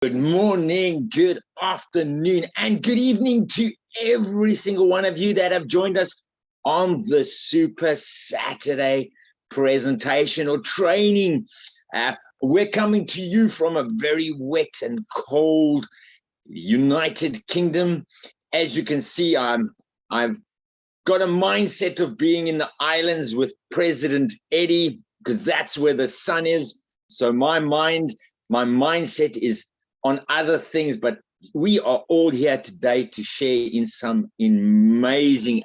Good morning, good afternoon, and good evening to every single one of you that have joined us on the Super Saturday presentation or training. We're coming to you from a very wet and cold United Kingdom. As you can see, I've got a mindset of being in the islands with President Eddie because that's where the sun is. So my mindset is on other things, but we are all here today to share in some amazing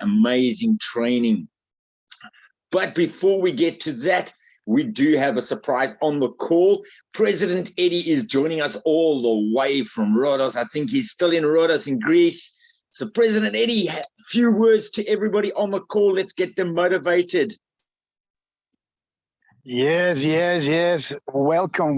training. But before we get to that, we do have a surprise on the call. President Eddie is joining us all the way from Rhodos. I think he's still in Rhodos in Greece. So President Eddie, a few words to everybody on the call. Let's get them motivated. Yes. Welcome,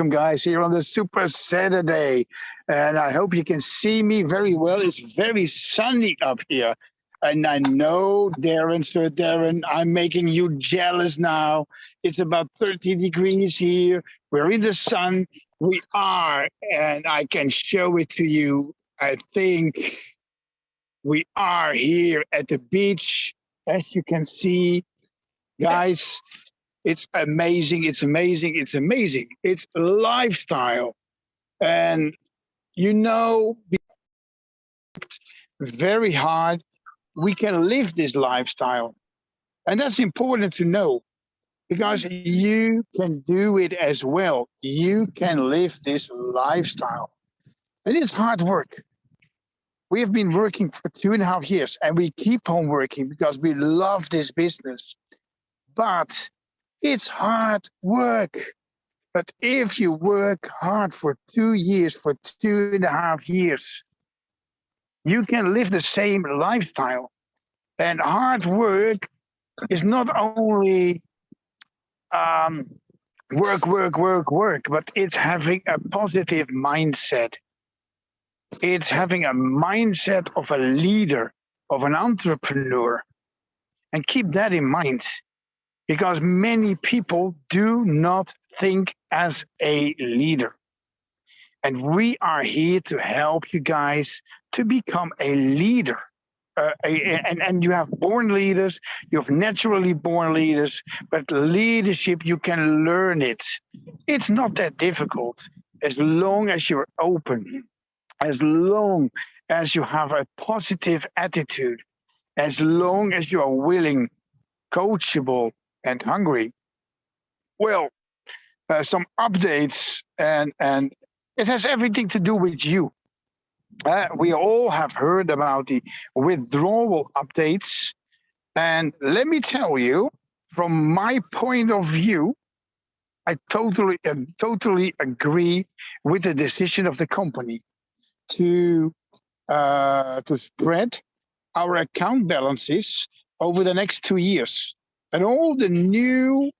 guys, here on the Super Saturday. And I hope you can see me very well. It's very sunny up here. And I know, Sir Darren, I'm making you jealous now. It's about 30 degrees here. We're in the sun. We are, and I can show it to you. I think we are here at the beach, as you can see. Guys, it's amazing. It's lifestyle. And very hard, we can live this lifestyle. And that's important to know because you can do it as well. You can live this lifestyle. And it's hard work. We have been working for 2.5 years and we keep on working because we love this business. But it's hard work. But if you work hard for 2 years, for 2.5 years, you can live the same lifestyle. And hard work is not only work, but it's having a positive mindset. It's having a mindset of a leader, of an entrepreneur. And keep that in mind. Because many people do not think as a leader. And we are here to help you guys to become a leader. And you have born leaders, you have naturally born leaders, but leadership, you can learn it. It's not that difficult as long as you're open, as long as you have a positive attitude, as long as you are willing, coachable, and hungry. Well, some updates, and it has everything to do with you. We all have heard about the withdrawal updates, and let me tell you, from my point of view, I totally agree with the decision of the company to spread our account balances over the next 2 years, and all the new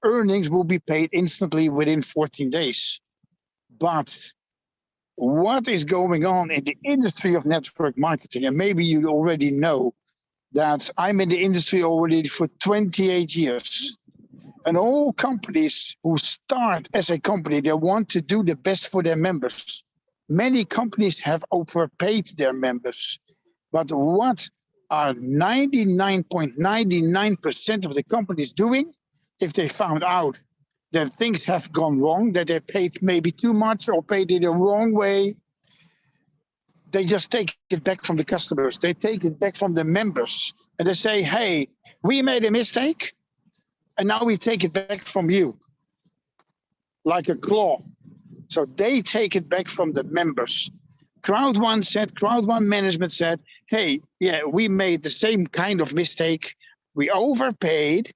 earnings will be paid instantly within 14 days. But what is going on in the industry of network marketing? And maybe you already know that I'm in the industry already for 28 years. And all companies who start as a company, they want to do the best for their members. Many companies have overpaid their members. But what are 99.99% of the companies doing? If they found out that things have gone wrong, that they paid maybe too much or paid it the wrong way, they just take it back from the customers. They take it back from the members. And they say, hey, we made a mistake, and now we take it back from you, like a claw. So they take it back from the members. Crowd One Management said, hey, yeah, we made the same kind of mistake. We overpaid,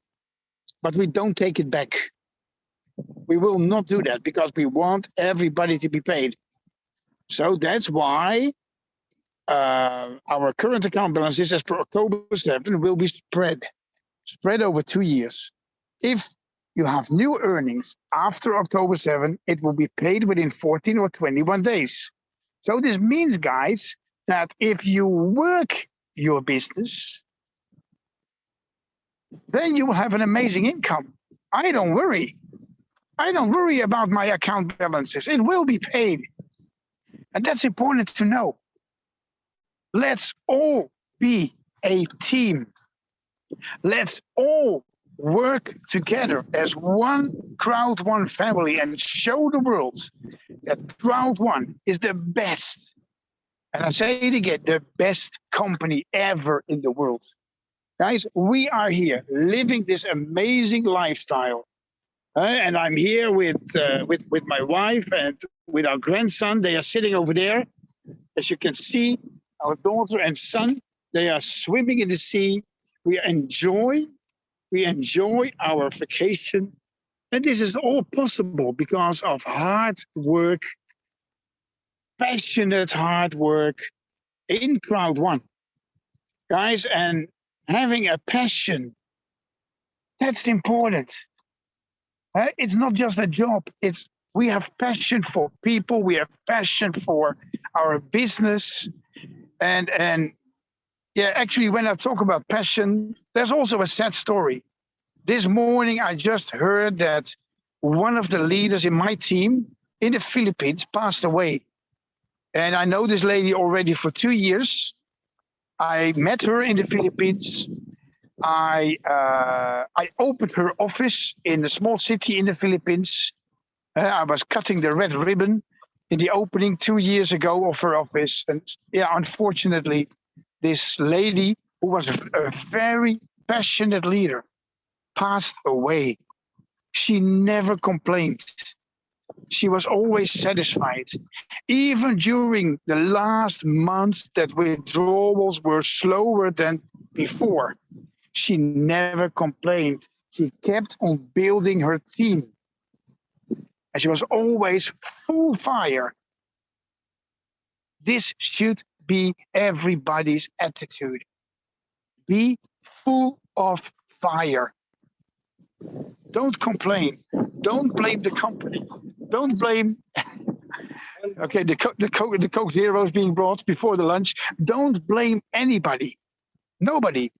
but we don't take it back. We will not do that because we want everybody to be paid. So that's why our current account balances as per October 7 will be spread over 2 years. If you have new earnings after October 7, it will be paid within 14 or 21 days. So this means, guys, that if you work your business, then you will have an amazing income. I don't worry. I don't worry about my account balances. It will be paid. And that's important to know. Let's all be a team. Let's all work together as one Crowd One family and show the world that Crowd One is the best. And I say it again, the best company ever in the world. Guys, we are here living this amazing lifestyle. And I'm here with my wife and with our grandson. They are sitting over there. As you can see, our daughter and son, they are swimming in the sea. We enjoy our vacation. And this is all possible because of hard work, passionate hard work in Crowd One. Guys, and having a passion, that's important. It's not just a job. We have passion for people. We have passion for our business. And yeah, actually, when I talk about passion, there's also a sad story. This morning, I just heard that one of the leaders in my team in the Philippines passed away. And I know this lady already for 2 years. I met her in the Philippines. I opened her office in a small city in the Philippines. I was cutting the red ribbon in the opening 2 years ago of her office. And yeah, unfortunately, this lady, who was a very passionate leader, passed away. She never complained. She was always satisfied. Even during the last months that withdrawals were slower than before, she never complained. She kept on building her team. And she was always full fire. This should be everybody's attitude. Be full of fire. Don't complain. Don't blame the company. Don't blame. Okay, the Coke Zero is being brought before the lunch. Don't blame anybody. Nobody.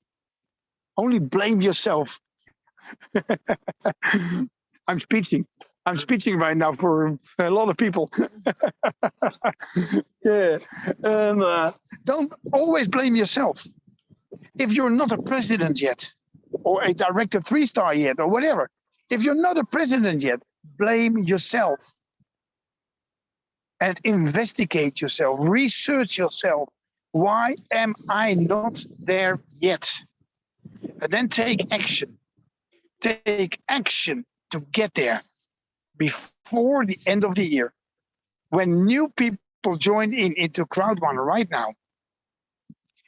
Only blame yourself. I'm speaking right now for a lot of people. Yeah. Don't always blame yourself. If you're not a president yet, or a director 3-star yet, or whatever, if you're not a president yet, blame yourself. And investigate yourself, research yourself. Why am I not there yet? And then take action. Take action to get there before the end of the year. When new people join into Crowd One right now,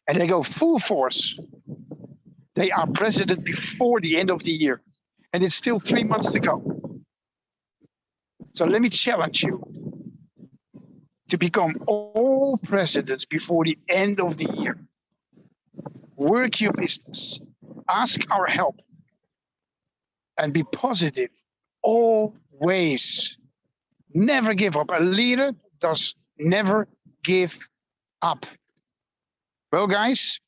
and they go full force, they are president before the end of the year. And it's still 3 months to go. So let me challenge you to become all presidents before the end of the year. Work your business. Ask our help. And be positive. Always. Never give up. A leader does never give up. Well, guys,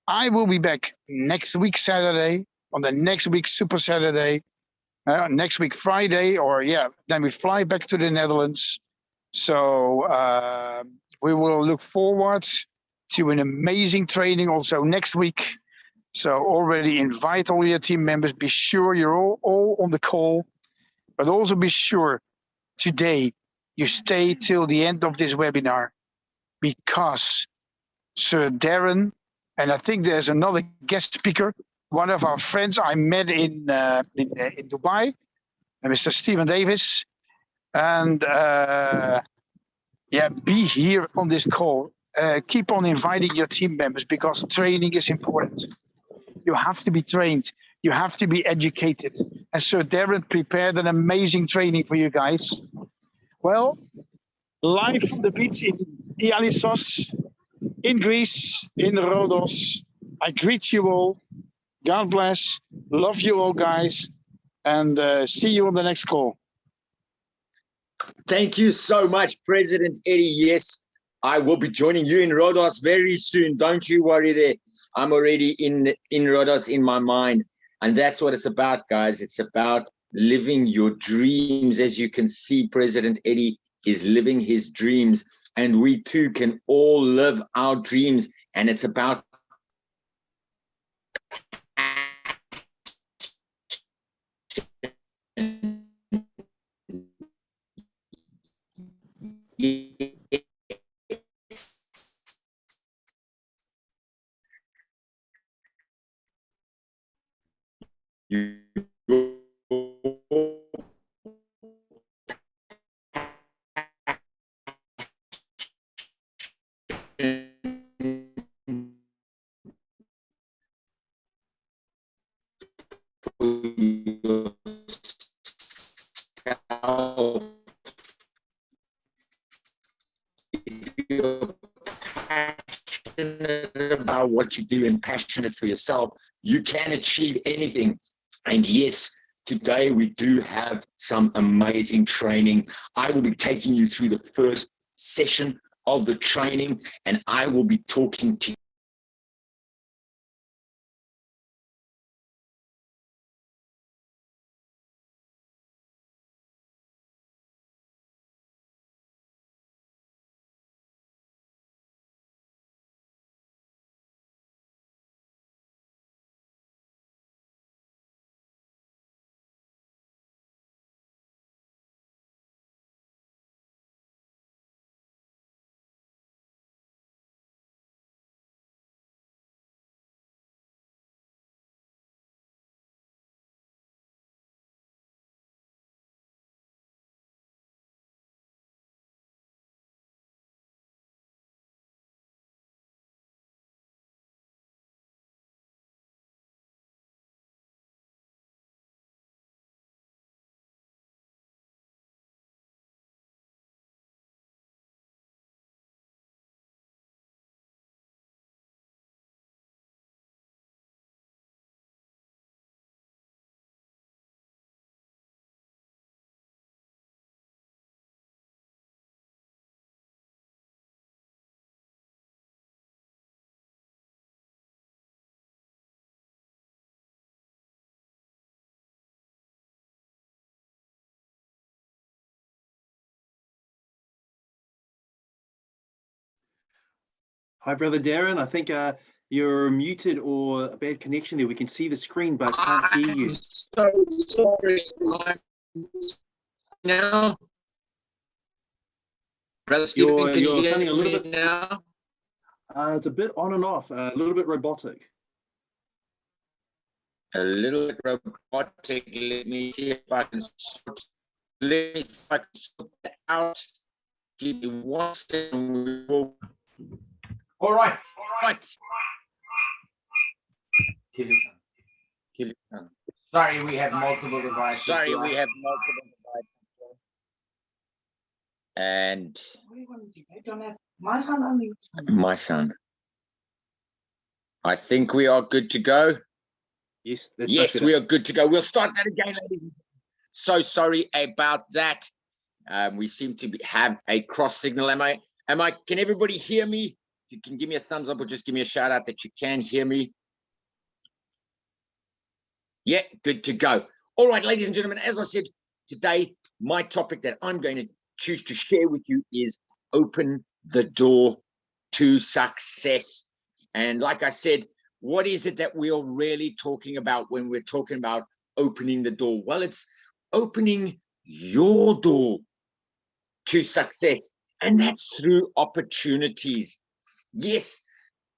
I will be back next week, Saturday, on the next week, Super Saturday, next week, Friday, or yeah, then we fly back to the Netherlands. So we will look forward to an amazing training also next week. So already invite all your team members. Be sure you're all on the call, but also be sure today you stay till the end of this webinar, because Sir Darren, and I think there's another guest speaker, one of our friends I met in Dubai, Mr. Stephen Davis, and yeah, be here on this call. Keep on inviting your team members, because training is important. You have to be trained. You have to be educated. And Sir Darren prepared an amazing training for you guys. Well, live from the beach in Dialysos, in Greece, in Rhodos. I greet you all. God bless. Love you all, guys. And see you on the next call. Thank you so much, President Eddie. Yes, I will be joining you in Rhodos very soon. Don't you worry there. I'm already in Rhodos in my mind. And that's what it's about, guys. It's about living your dreams. As you can see, President Eddie is living his dreams, and we too can all live our dreams. And it's about you. Passionate about what you do and passionate for yourself, you can achieve anything. And yes, today we do have some amazing training. I will be taking you through the first session of the training, and I will be talking to Hi, Brother Darren. I think you're muted or a bad connection there. We can see the screen, but can't hear you. I'm so sorry. Now, Brother Stephen, can you sounding hear a little me bit now? it's a bit on and off, a little bit robotic. A little bit robotic. Let me see if I can sort that out. Give me 1 second. All right. Kill your son. Sorry, we have multiple devices. And What do you want to do? I don't have my son only. my son. I think we are good to go. Yes, that's Yes, we are good to go. We'll start that again, ladies. So sorry about that. We seem to have a cross signal. Can everybody hear me? You can give me a thumbs up or just give me a shout out that you can hear me. Yeah, good to go. All right, ladies and gentlemen, as I said, today, my topic that I'm going to choose to share with you is open the door to success. And like I said, what is it that we are really talking about when we're talking about opening the door? Well, it's opening your door to success, and that's through opportunities. Yes,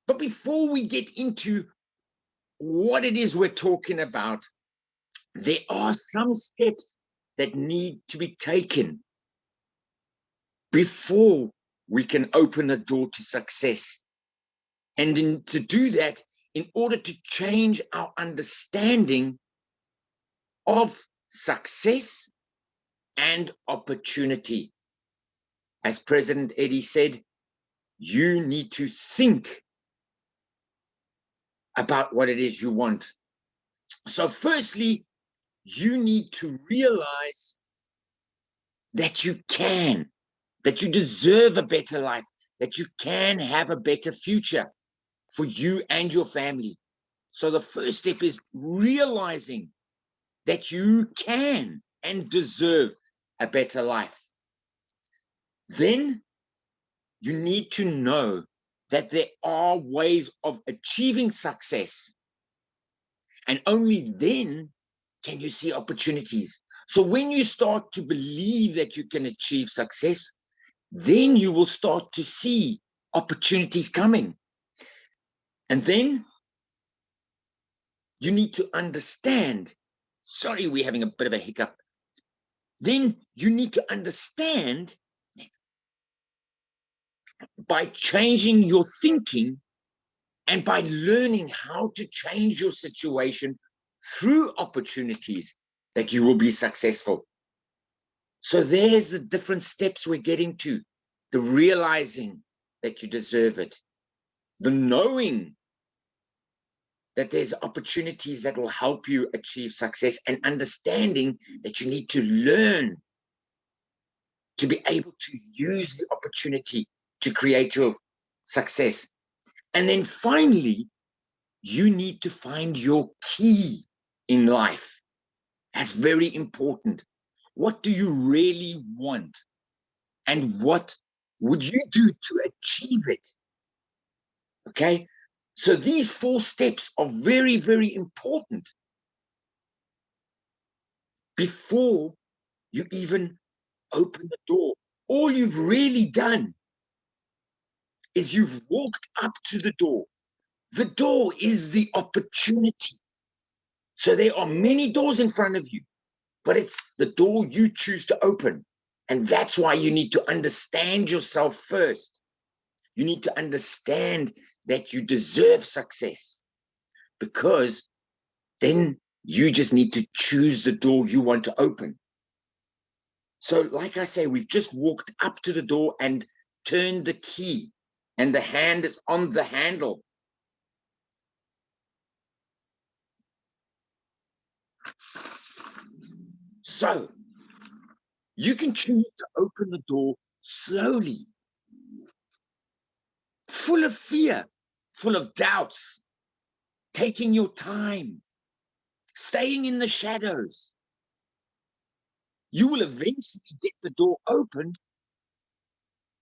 but before we get into what it is we're talking about, there are some steps that need to be taken before we can open a door to success. And to do that, in order to change our understanding of success and opportunity, as President Eddie said, you need to think about what it is you want. So firstly, you need to realize that you can, that you deserve a better life, that you can have a better future for you and your family. So the first step is realizing that you can and deserve a better life, then you need to know that there are ways of achieving success. And only then can you see opportunities. So when you start to believe that you can achieve success, then you will start to see opportunities coming. And then you need to understand, sorry, we're having a bit of a hiccup. Then you need to understand, by changing your thinking and by learning how to change your situation through opportunities, that you will be successful. So there's the different steps we're getting to: the realizing that you deserve it, the knowing that there's opportunities that will help you achieve success, and understanding that you need to learn to be able to use the opportunity to create your success. And then finally, you need to find your key in life. That's very important. What do you really want? And what would you do to achieve it? Okay, so these 4 steps are very, very important before you even open the door. All you've really done is you've walked up to the door. The door is the opportunity. So there are many doors in front of you, but it's the door you choose to open. And that's why you need to understand yourself first. You need to understand that you deserve success, because then you just need to choose the door you want to open. So like I say, we've just walked up to the door and turned the key, and the hand is on the handle. So you can choose to open the door slowly, full of fear, full of doubts, taking your time, staying in the shadows. You will eventually get the door open,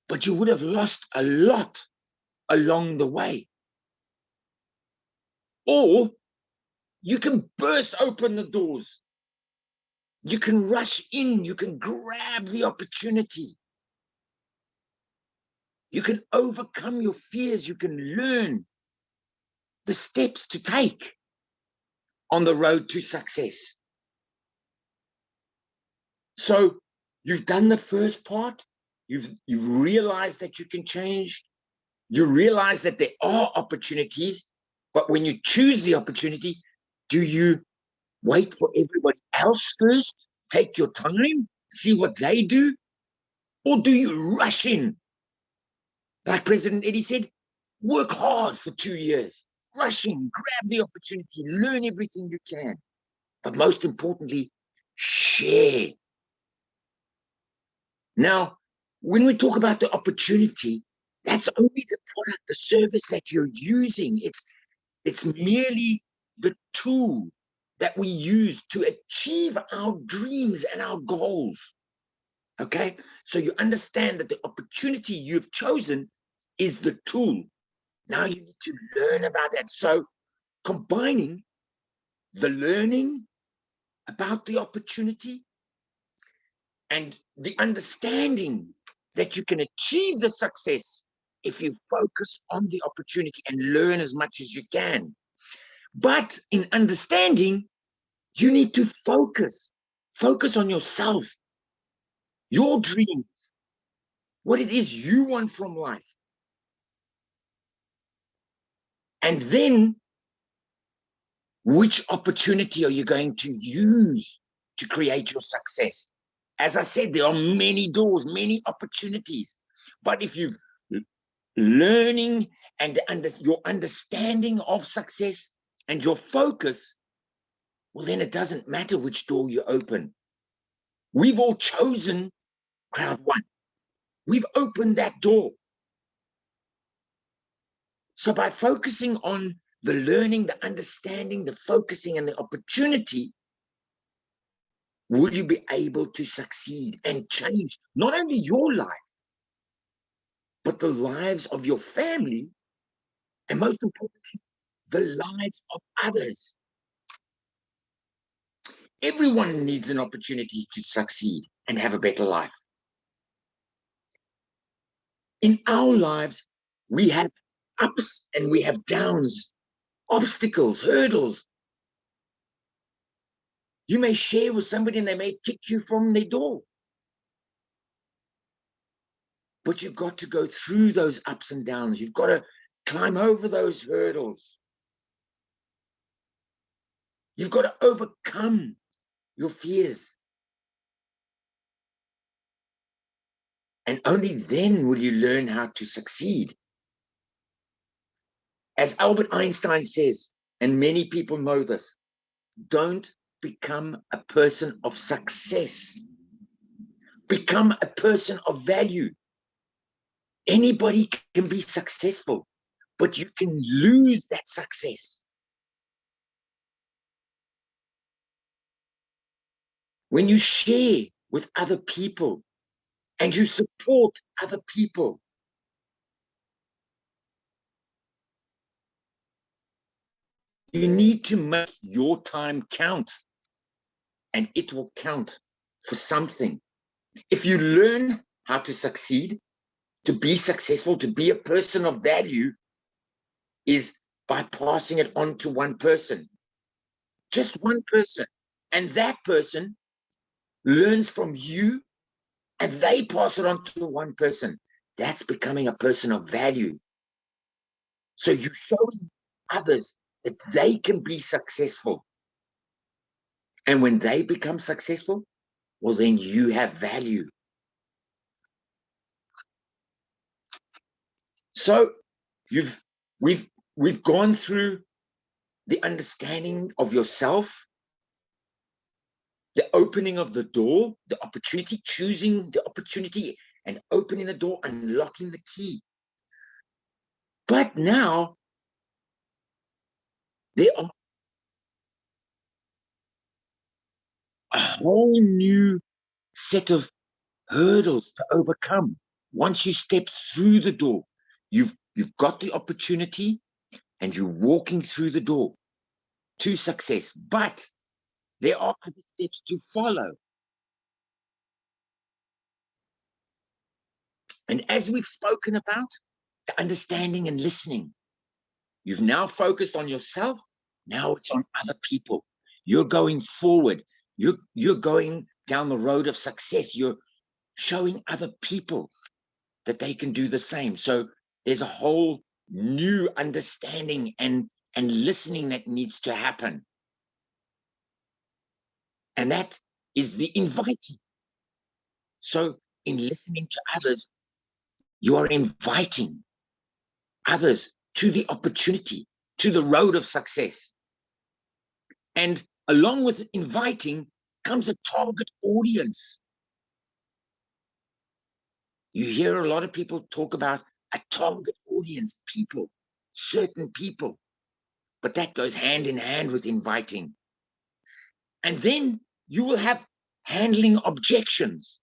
but you would have lost a lot along the way. Or you can burst open the doors. You can rush in. You can grab the opportunity. You can overcome your fears. You can learn the steps to take on the road to success. So you've done the first part. You've realized that you can change. You realize that there are opportunities, but when you choose the opportunity, do you wait for everybody else first? Take your time, see what they do? Or do you rush in? Like President Eddie said, work hard for 2 years. Rush in, grab the opportunity, learn everything you can. But most importantly, share. Now, when we talk about the opportunity, that's only the product, the service that you're using. It's merely the tool that we use to achieve our dreams and our goals. Okay, so you understand that the opportunity you've chosen is the tool. Now you need to learn about that. So combining the learning about the opportunity and the understanding that you can achieve the success if you focus on the opportunity and learn as much as you can. But in understanding, you need to focus on yourself, your dreams, what it is you want from life. And then, which opportunity are you going to use to create your success? As I said, there are many doors, many opportunities. But if you've learning and your understanding of success and your focus, well, then it doesn't matter which door you open. We've all chosen Crowd One. We've opened that door. So by focusing on the learning, the understanding, the focusing, and the opportunity, will you be able to succeed and change not only your life, but the lives of your family, and most importantly, the lives of others. Everyone needs an opportunity to succeed and have a better life. In our lives, we have ups and we have downs, obstacles, hurdles. You may share with somebody and they may kick you from their door. But you've got to go through those ups and downs. You've got to climb over those hurdles. You've got to overcome your fears. And only then will you learn how to succeed. As Albert Einstein says, and many people know this, don't become a person of success. Become a person of value. Anybody can be successful, but you can lose that success. When you share with other people and you support other people, you need to make your time count, and it will count for something. If you learn how to succeed, to be successful, to be a person of value, is by passing it on to one person, just one person. And that person learns from you and they pass it on to one person. That's becoming a person of value. So you're showing others that they can be successful. And when they become successful, well, then you have value. So we've gone through the understanding of yourself, the opening of the door, the opportunity, choosing the opportunity and opening the door, unlocking the key. But now there are a whole new set of hurdles to overcome. Once you step through the door, you've got the opportunity and you're walking through the door to success. But there are other steps to follow. And as we've spoken about, the understanding and listening, you've now focused on yourself. Now it's on other people. You're going forward. You're going down the road of success. You're showing other people that they can do the same. So there's a whole new understanding and listening that needs to happen. And that is the inviting. So in listening to others, you are inviting others to the opportunity, to the road of success. And along with inviting comes a target audience. You hear a lot of people talk about a target audience, people, certain people, but that goes hand in hand with inviting. And then you will have handling objections.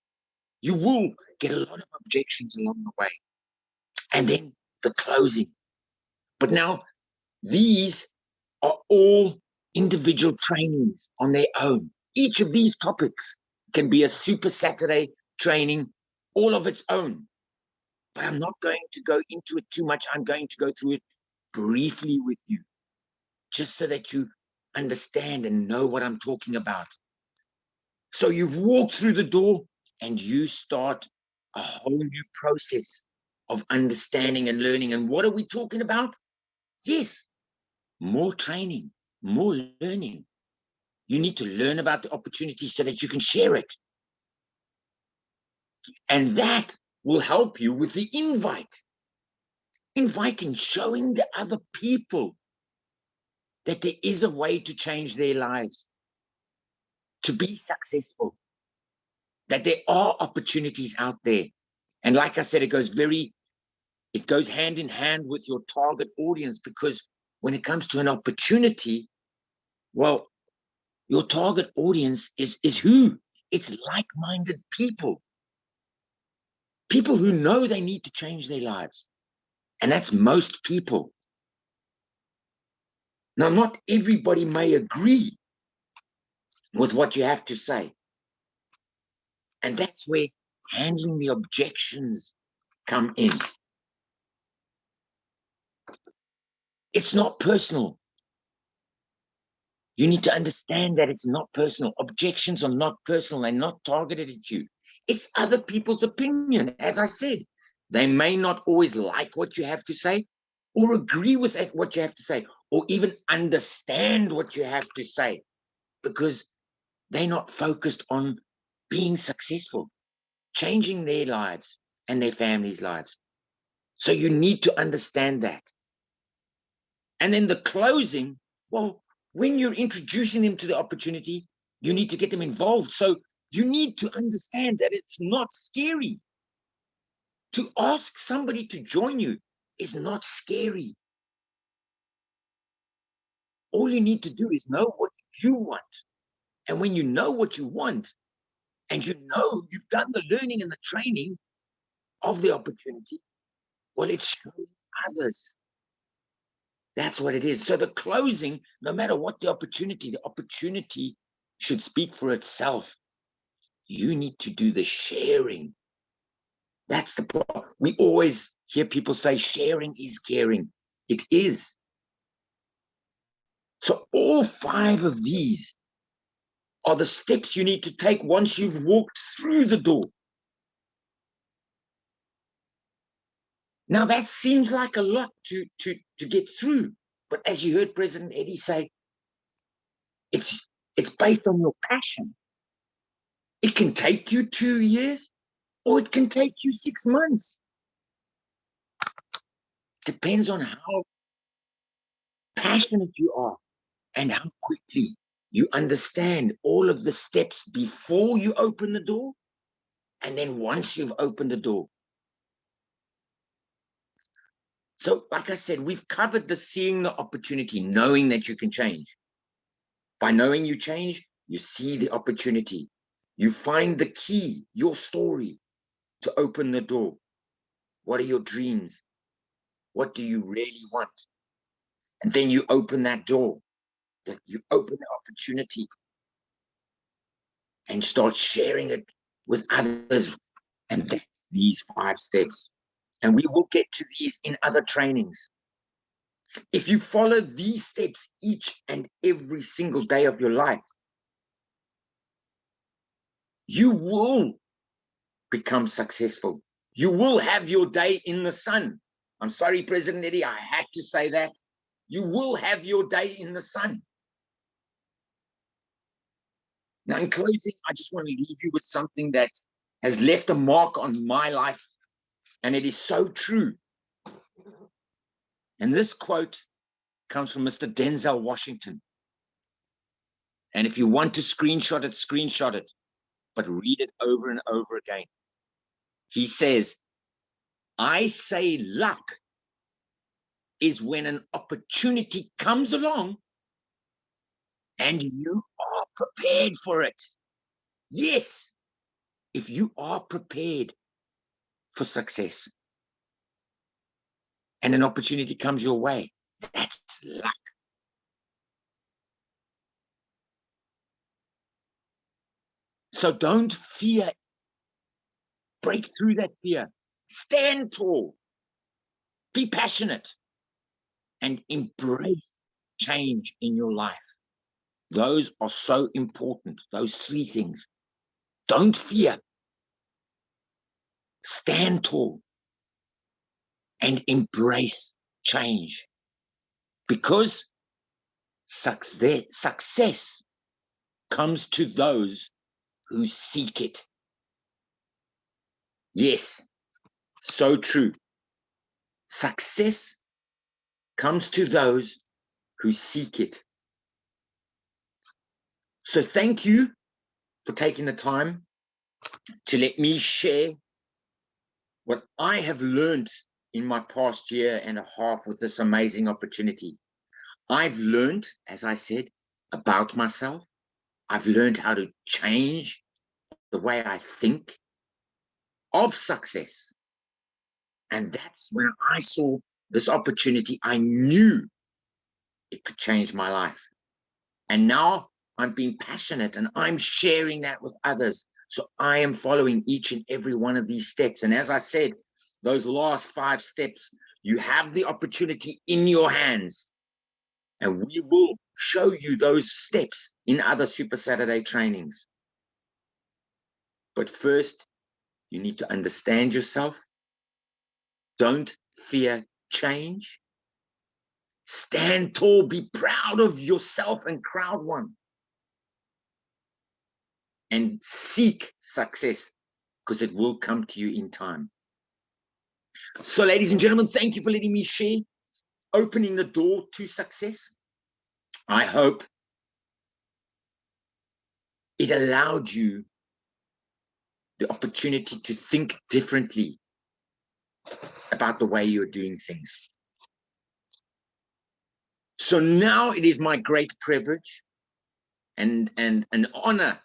You will get a lot of objections along the way. And then the closing. But now these are all individual trainings on their own. Each of these topics can be a Super Saturday training all of its own. But I'm not going to go into it too much. I'm going to go through it briefly with you, just so that you understand and know what I'm talking about. So you've walked through the door and you start a whole new process of understanding and learning. And what are we talking about? Yes, more training, more learning. You need to learn about the opportunity so that you can share it. And that will help you with the invite. Inviting, showing the other people that there is a way to change their lives, to be successful, that there are opportunities out there. And like I said, it goes hand in hand with your target audience, because when it comes to an opportunity, well, Your target audience is who? It's like-minded people. People who know they need to change their lives. And that's most people. Now, not everybody may agree with what you have to say. And that's where handling the objections come in. It's not personal. You need to understand that it's not personal. Objections are not personal. They're not targeted at you. It's other people's opinion. As I said, they may not always like what you have to say or agree with what you have to say or even understand what you have to say because they're not focused on being successful, changing their lives and their families' lives. So you need to understand that. And then the closing, well, when you're introducing them to the opportunity, you need to get them involved. So you need to understand that it's not scary. To ask somebody to join you is not scary. All you need to do is know what you want. And when you know what you want, and you know you've done the learning and the training of the opportunity, well, it's showing others. That's what it is. So the closing, no matter what the opportunity should speak for itself. You need to do the sharing. That's the problem. We always hear people say sharing is caring. It is. So all 5 of these are the steps you need to take once you've walked through the door. Now that seems like a lot to get through. But as you heard President Eddie say, it's based on your passion. It can take you 2 years or it can take you 6 months. Depends on how passionate you are and how quickly you understand all of the steps before you open the door and then once you've opened the door. So like I said, we've covered the seeing the opportunity, knowing that you can change. By knowing you change, you see the opportunity. You find the key, your story, to open the door. What are your dreams? What do you really want? And then you open that door, that you open the opportunity and start sharing it with others. And that's these 5 steps. And we will get to these in other trainings. If you follow these steps each and every single day of your life, you will become successful. You will have your day in the sun. I'm sorry, President Eddie, I had to say that. You will have your day in the sun. Now, in closing, I just want to leave you with something that has left a mark on my life, and it is so true. And this quote comes from Mr. Denzel Washington. And if you want to screenshot it, but read it over and over again. He says, I say luck is when an opportunity comes along and you are prepared for it. Yes, if you are prepared for success and an opportunity comes your way, that's luck. So don't fear. Break through that fear. Stand tall. Be passionate. And embrace change in your life. Those are so important. Those 3 things. Don't fear. Stand tall. And embrace change. Because success comes to those who seek it. Yes, so true. Success comes to those who seek it. So thank you for taking the time to let me share what I have learned in my past year and a half with this amazing opportunity. I've learned, as I said, about myself. I've learned how to change the way I think of success. And that's when I saw this opportunity. I knew it could change my life. And now I'm being passionate and I'm sharing that with others. So I am following each and every one of these steps. And as I said, those last 5 steps, you have the opportunity in your hands. And we will show you those steps in other Super Saturday trainings. But first, you need to understand yourself. Don't fear change. Stand tall, be proud of yourself and Crowd One. And seek success, because it will come to you in time. So, ladies and gentlemen, thank you for letting me share, opening the door to success. I hope it allowed you the opportunity to think differently about the way you're doing things. So now it is my great privilege and an honor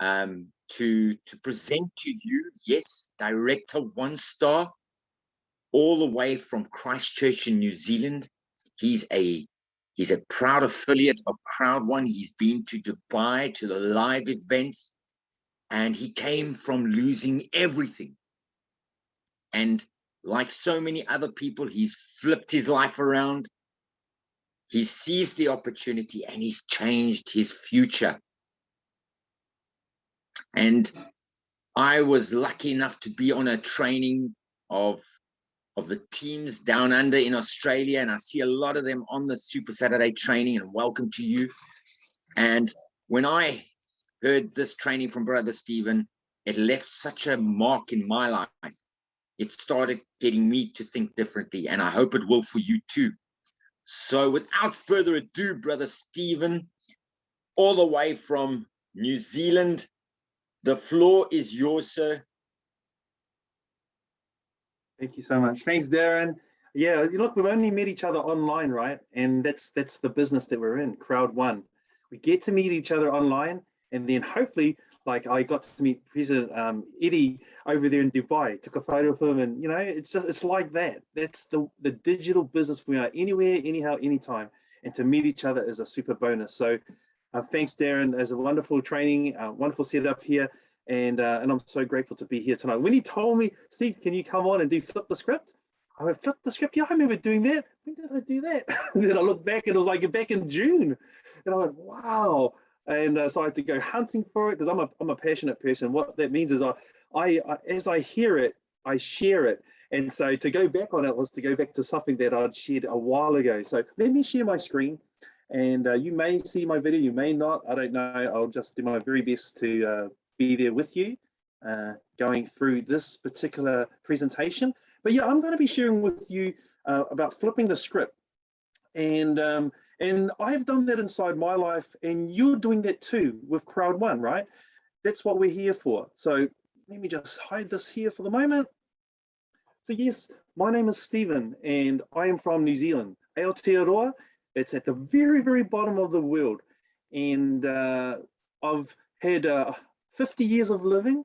to present to you, yes, Director One Star, all the way from Christchurch in New Zealand. He's a proud affiliate of Crowd One. He's been to Dubai, to the live events, and he came from losing everything. And like so many other people, he's flipped his life around. He seized the opportunity and he's changed his future. And I was lucky enough to be on a training of the teams down under in Australia, and I see a lot of them on the Super Saturday training, and welcome to you. And when I heard this training from Brother Stephen, it left such a mark in my life. It started getting me to think differently, and I hope it will for you too. So without further ado, Brother Stephen, all the way from New Zealand, the floor is yours, sir. Thank you so much. Thanks, Darren. Yeah, look, we've only met each other online, right? And that's the business that we're in, Crowd One. We get to meet each other online, and then hopefully, like I got to meet President Eddie over there in Dubai, took a photo of him, and it's like that. That's the digital business. We are anywhere, anyhow, anytime, and to meet each other is a super bonus. So thanks, Darren. As a wonderful training, wonderful setup here. And I'm so grateful to be here tonight. When he told me, Steve, can you come on and do Flip the Script? I went, Flip the Script? Yeah, I remember doing that. When did I do that? And then I looked back and it was like back in June. And I went, wow. And so I had to go hunting for it because I'm a passionate person. What that means is I as I hear it, I share it. And so to go back on it was to go back to something that I'd shared a while ago. So let me share my screen. And you may see my video, you may not. I don't know. I'll just do my very best to be there with you going through this particular presentation. But yeah, I'm going to be sharing with you about flipping the script. And I've done that inside my life, and you're doing that too with Crowd One, right? That's what we're here for. So let me just hide this here for the moment. So yes, my name is Stephen, and I am from New Zealand, Aotearoa. It's at the very, very bottom of the world. And I've had 50 years of living,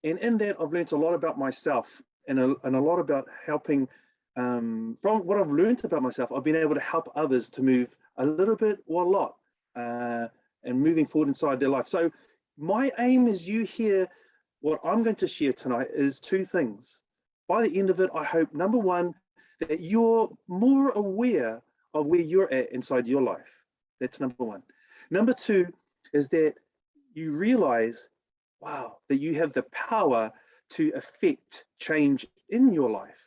and in that I've learned a lot about myself and a lot about helping. From what I've learned about myself, I've been able to help others to move a little bit or a lot and moving forward inside their life. So my aim as you hear what I'm going to share tonight is 2 things. By the end of it, I hope, number 1, that you're more aware of where you're at inside your life. That's number 1. Number 2 is that you realize, wow, that you have the power to affect change in your life.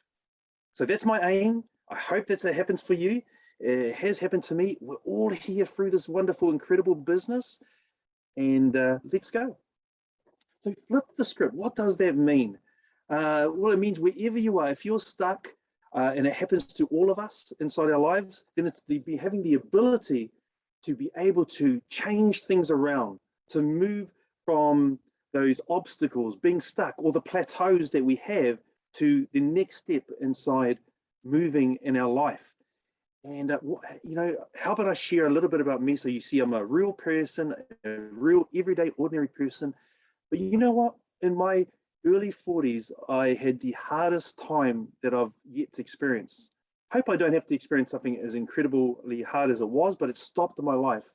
So that's my aim. I hope that happens for you. It has happened to me. We're all here through this wonderful, incredible business. And let's go. So flip the script. What does that mean? Well, it means wherever you are, if you're stuck, and it happens to all of us inside our lives, then it's having the ability to be able to change things around, to move from those obstacles, being stuck, or the plateaus that we have, to the next step inside moving in our life. And you know, how about I share a little bit about me, so you see I'm a real person, a real everyday ordinary person. But you know what, in my early 40s, I had the hardest time that I've yet to experience. Hope I don't have to experience something as incredibly hard as it was, but it stopped my life.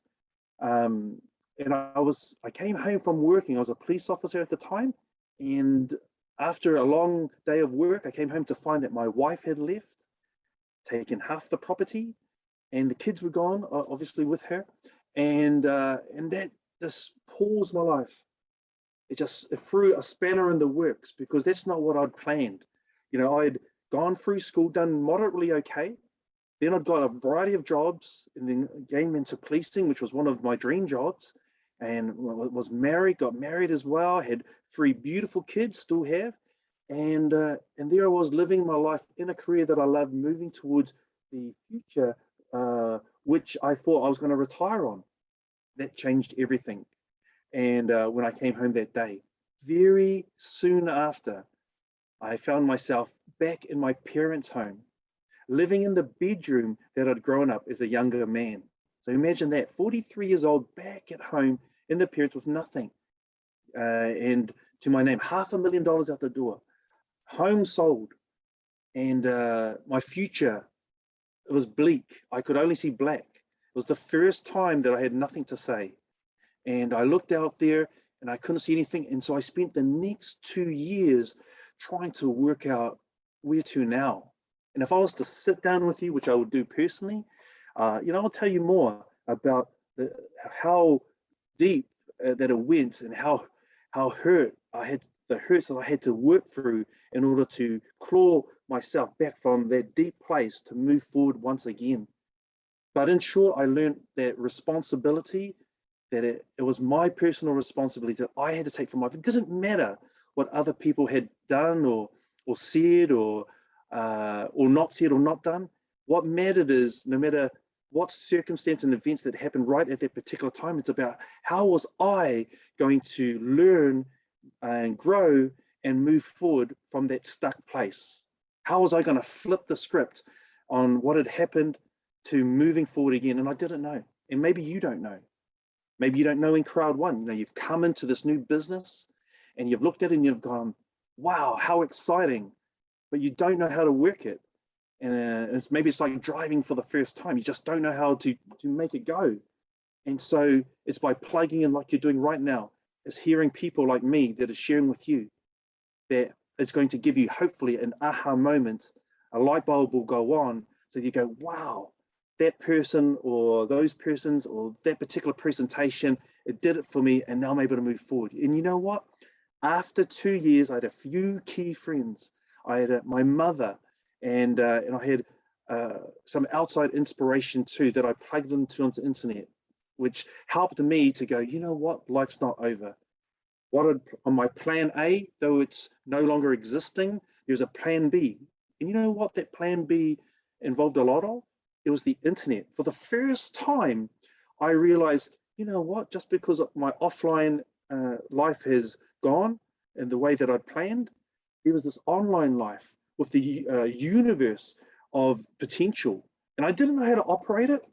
And I came home from working. I was a police officer at the time, and after a long day of work, I came home to find that my wife had left, taken half the property, and the kids were gone, obviously with her, and that just paused my life. It threw a spanner in the works, because that's not what I'd planned. You know, I'd gone through school, done moderately okay. Then I'd got a variety of jobs, and then came into policing, which was one of my dream jobs, and was married, got married as well, had 3 beautiful kids, still have. And there I was living my life in a career that I loved, moving towards the future, which I thought I was going to retire on. That changed everything. And when I came home that day, very soon after, I found myself back in my parents' home, living in the bedroom that I'd grown up as a younger man. So imagine that, 43 years old, back at home in the parents with nothing. And to my name, $500,000 out the door, home sold. And my future, it was bleak. I could only see black. It was the first time that I had nothing to say. And I looked out there and I couldn't see anything. And so I spent the next 2 years trying to work out where to now. And if I was to sit down with you, which I would do personally, you know, I'll tell you more about how deep that it went, and how hurt I had, the hurts that I had to work through in order to claw myself back from that deep place to move forward once again. But in short, I learned that responsibility, that it was my personal responsibility that I had to take for my life. It didn't matter what other people had done or said or not said or not done. What mattered is, no matter what circumstance and events that happened right at that particular time, it's about how was I going to learn and grow and move forward from that stuck place? How was I going to flip the script on what had happened to moving forward again? And I didn't know. And maybe you don't know. Maybe you don't know in Crowd One. You know, you've come into this new business and you've looked at it and you've gone, wow, how exciting, but you don't know how to work it. And maybe it's like driving for the first time. You just don't know how to make it go. And so it's by plugging in like you're doing right now, is hearing people like me that are sharing with you, that is going to give you hopefully an aha moment. A light bulb will go on, so you go, wow, that person or those persons or that particular presentation, it did it for me, and now I'm able to move forward. And you know what? After 2 years, I had a few key friends. I had my mother, and I had some outside inspiration too that I plugged into onto the internet, which helped me to go, you know what, life's not over. On my plan A, though it's no longer existing, there's a plan B. And you know what that plan B involved a lot of? It was the internet. For the first time, I realized, you know what, just because my offline life has gone in the way that I'd planned, there was this online life with the universe of potential. And I didn't know how to operate it,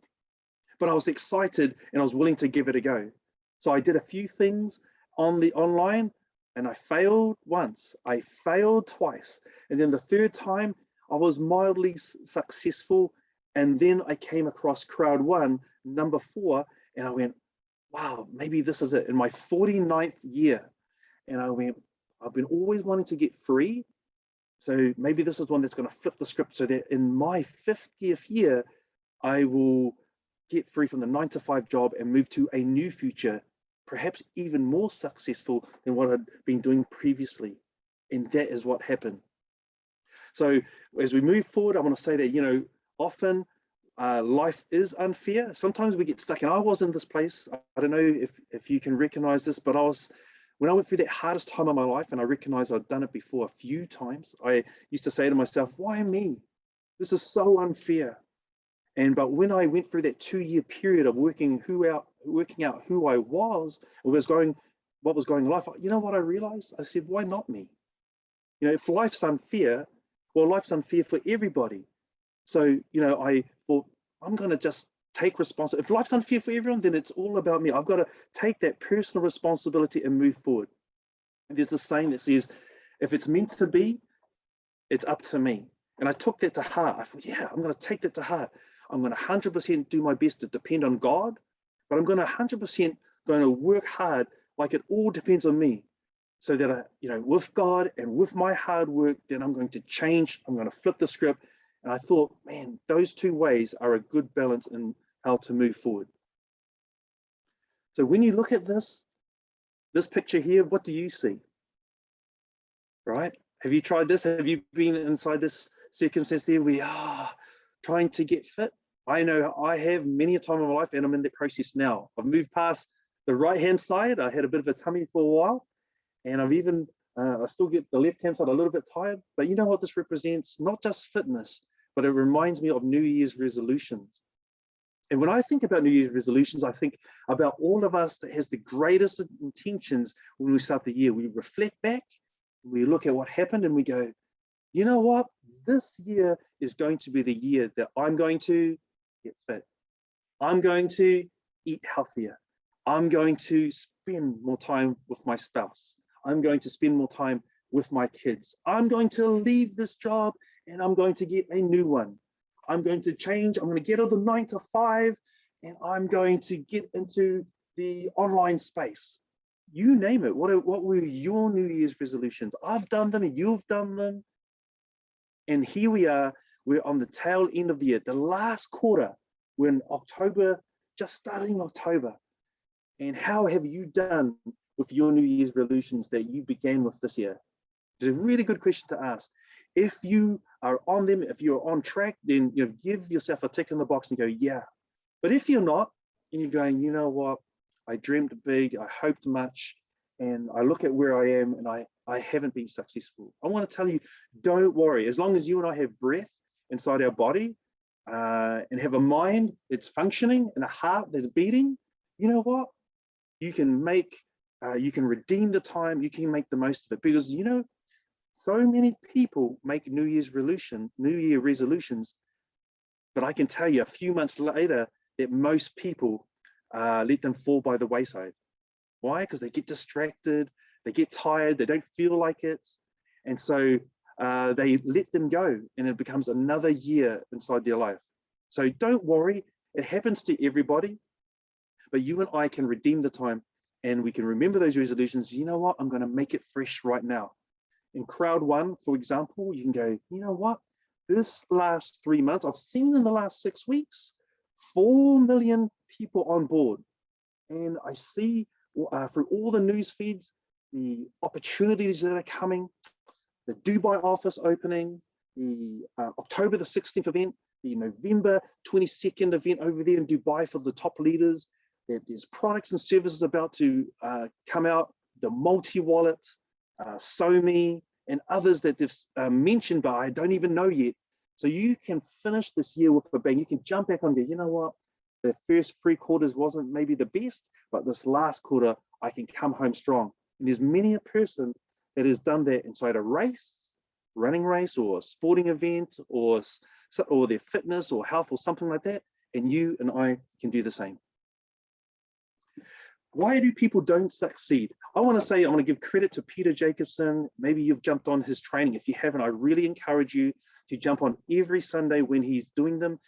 but I was excited and I was willing to give it a go. So I did a few things on the online, and I failed once, I failed twice. And then the third time I was mildly successful. And then I came across Crowd One, number 4, and I went, wow, maybe this is it. In my 49th year. And I went, I've been always wanting to get free. So maybe this is one that's going to flip the script, so that in my 50th year, I will get free from the 9-to-5 job and move to a new future, perhaps even more successful than what I'd been doing previously. And that is what happened. So as we move forward, I want to say that, you know, often life is unfair. Sometimes we get stuck, and I was in this place. I don't know if you can recognize this, but when I went through that hardest time of my life, and I recognized I'd done it before a few times, I used to say to myself, why me? This is so unfair. But when I went through that 2-year period of working out who I was, what was going in life, you know what I realized? I said, why not me? You know, if life's unfair, well, life's unfair for everybody. So, you know, I thought, I'm going to just take responsibility. If life's unfair for everyone, then it's all about me. I've got to take that personal responsibility and move forward. And there's a saying that says, if it's meant to be, it's up to me. And I took that to heart. I thought, yeah, I'm going to take that to heart. I'm going to 100% do my best to depend on God, but I'm going to 100% going to work hard like it all depends on me. So that I, with God and with my hard work, then I'm going to change. I'm going to flip the script. And I thought, man, those two ways are a good balance in how to move forward. So when you look at this picture here, what do you see? Right? Have you tried this? Have you been inside this circumstance there? We are trying to get fit. I know I have many a time in my life, and I'm in that process now. I've moved past the right-hand side. I had a bit of a tummy for a while, and I've even, I still get the left-hand side a little bit tired, but you know what this represents? Not just fitness, but it reminds me of New Year's resolutions. And when I think about New Year's resolutions, I think about all of us that has the greatest intentions when we start the year. We reflect back, we look at what happened, and we go, you know what? This year is going to be the year that I'm going to get fit. I'm going to eat healthier. I'm going to spend more time with my spouse. I'm going to spend more time with my kids. I'm going to leave this job and I'm going to get a new one. I'm going to change. I'm going to get out of the 9 to 5 and I'm going to get into the online space. You name it. What were your New Year's resolutions? I've done them and you've done them. And here we are. We're on the tail end of the year, the last quarter. We're in October, just starting October. And how have you done with your New Year's resolutions that you began with this year? It's a really good question to ask. If you are on them, if you're on track, then give yourself a tick in the box and go, yeah. But if you're not, and you're going, you know what, I dreamt big, I hoped much, and I look at where I am and I haven't been successful. I want to tell you, don't worry. As long as you and I have breath inside our body and have a mind that's functioning and a heart that's beating, you know what? You can redeem the time, you can make the most of it, because so many people make New Year resolutions, but I can tell you a few months later that most people let them fall by the wayside. Why? Because they get distracted, they get tired, they don't feel like it, and so they let them go, and it becomes another year inside their life. So don't worry, it happens to everybody, but you and I can redeem the time, and we can remember those resolutions. You know what? I'm going to make it fresh right now. In Crowd One, for example, you can go, you know what? This last 3 months, I've seen in the last 6 weeks, 4 million people on board. And I see through all the news feeds, the opportunities that are coming, the Dubai office opening, the October the 16th event, the November 22nd event over there in Dubai for the top leaders. There's products and services about to come out, the multi-wallet, SoMe, and others that they've mentioned, but I don't even know yet. So you can finish this year with a bang. You can jump back on there. You know what? The first 3 quarters wasn't maybe the best, but this last quarter, I can come home strong. And there's many a person that has done that inside a race, running race, or a sporting event, or their fitness or health or something like that. And you and I can do the same. Why do people don't succeed? I want to give credit to Peter Jacobson. Maybe you've jumped on his training. If you haven't, I really encourage you to jump on every Sunday when he's doing them,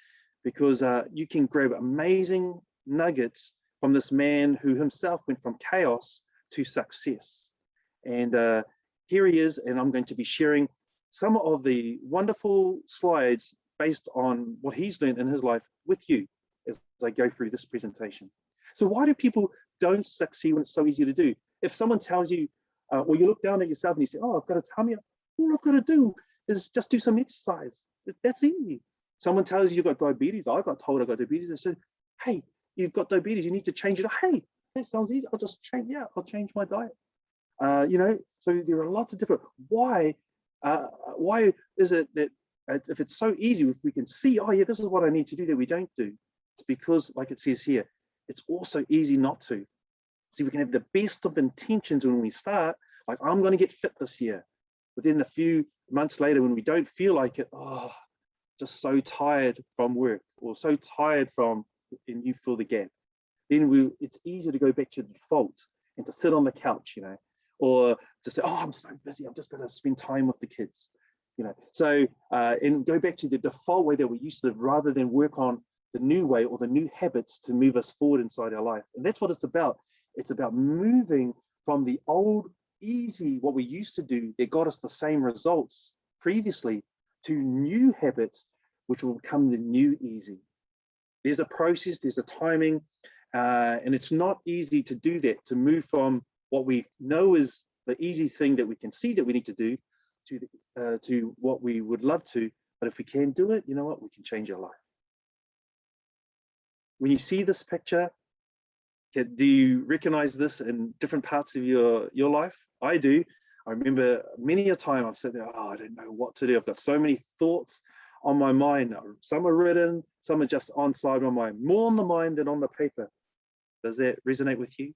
because you can grab amazing nuggets from this man who himself went from chaos to success. And here he is, and I'm going to be sharing some of the wonderful slides based on what he's learned in his life with you as I go through this presentation. So why do people don't succeed when it's so easy to do? If someone tells you, or you look down at yourself and you say, oh, I've got a tummy, all I've got to do is just do some exercise. That's easy. Someone tells you you've got diabetes. I got told I got diabetes. They said, hey, you've got diabetes, you need to change it. Hey, that sounds easy. I'll just change, I'll change my diet. So there are lots of different, why is it that if it's so easy, if we can see, oh yeah, this is what I need to do that we don't do, it's because, like it says here, it's also easy not to. See, we can have the best of intentions when we start, like I'm going to get fit this year. But then a few months later, when we don't feel like it, oh, just so tired from work or so tired from, and you fill the gap, then it's easier to go back to the default and to sit on the couch, you know, or to say, oh, I'm so busy, I'm just going to spend time with the kids, you know. So, and go back to the default way that we used to live rather than work on the new way or the new habits to move us forward inside our life. And that's what it's about. It's about moving from the old, easy, what we used to do that got us the same results previously, to new habits, which will become the new easy. There's a process, there's a timing, and it's not easy to do that, to move from what we know is the easy thing that we can see that we need to do to what we would love to. But if we can do it, you know what, we can change our life. When you see this picture, do you recognize this in different parts of your life? I do. I remember many a time I've said, oh, I don't know what to do. I've got so many thoughts on my mind. Some are written, some are just on side my mind, more on the mind than on the paper. Does that resonate with you?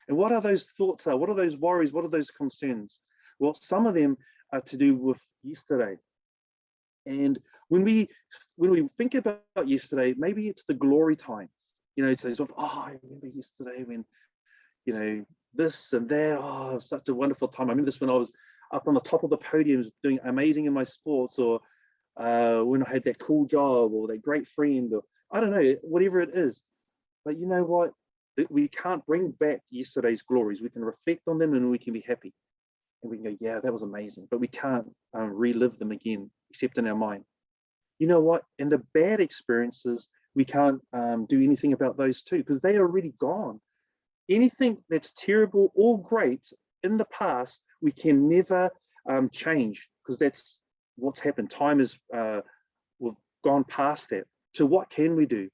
And what are those thoughts? What are those worries? What are those concerns? Well, some of them are to do with yesterday. And when we think about yesterday, maybe it's the glory times. You know, it's those, oh, I remember yesterday when, you know, this and that, oh, it was such a wonderful time. I remember this when I was up on the top of the podium doing amazing in my sports, or when I had that cool job or that great friend, or I don't know, whatever it is. But you know what? We can't bring back yesterday's glories. We can reflect on them and we can be happy. And we can go, yeah, that was amazing. But we can't relive them again, except in our mind. You know what? And the bad experiences, we can't do anything about those too, because they are already gone. Anything that's terrible or great in the past, we can never change, because that's what's happened. Time is, we've gone past that. So what can we do?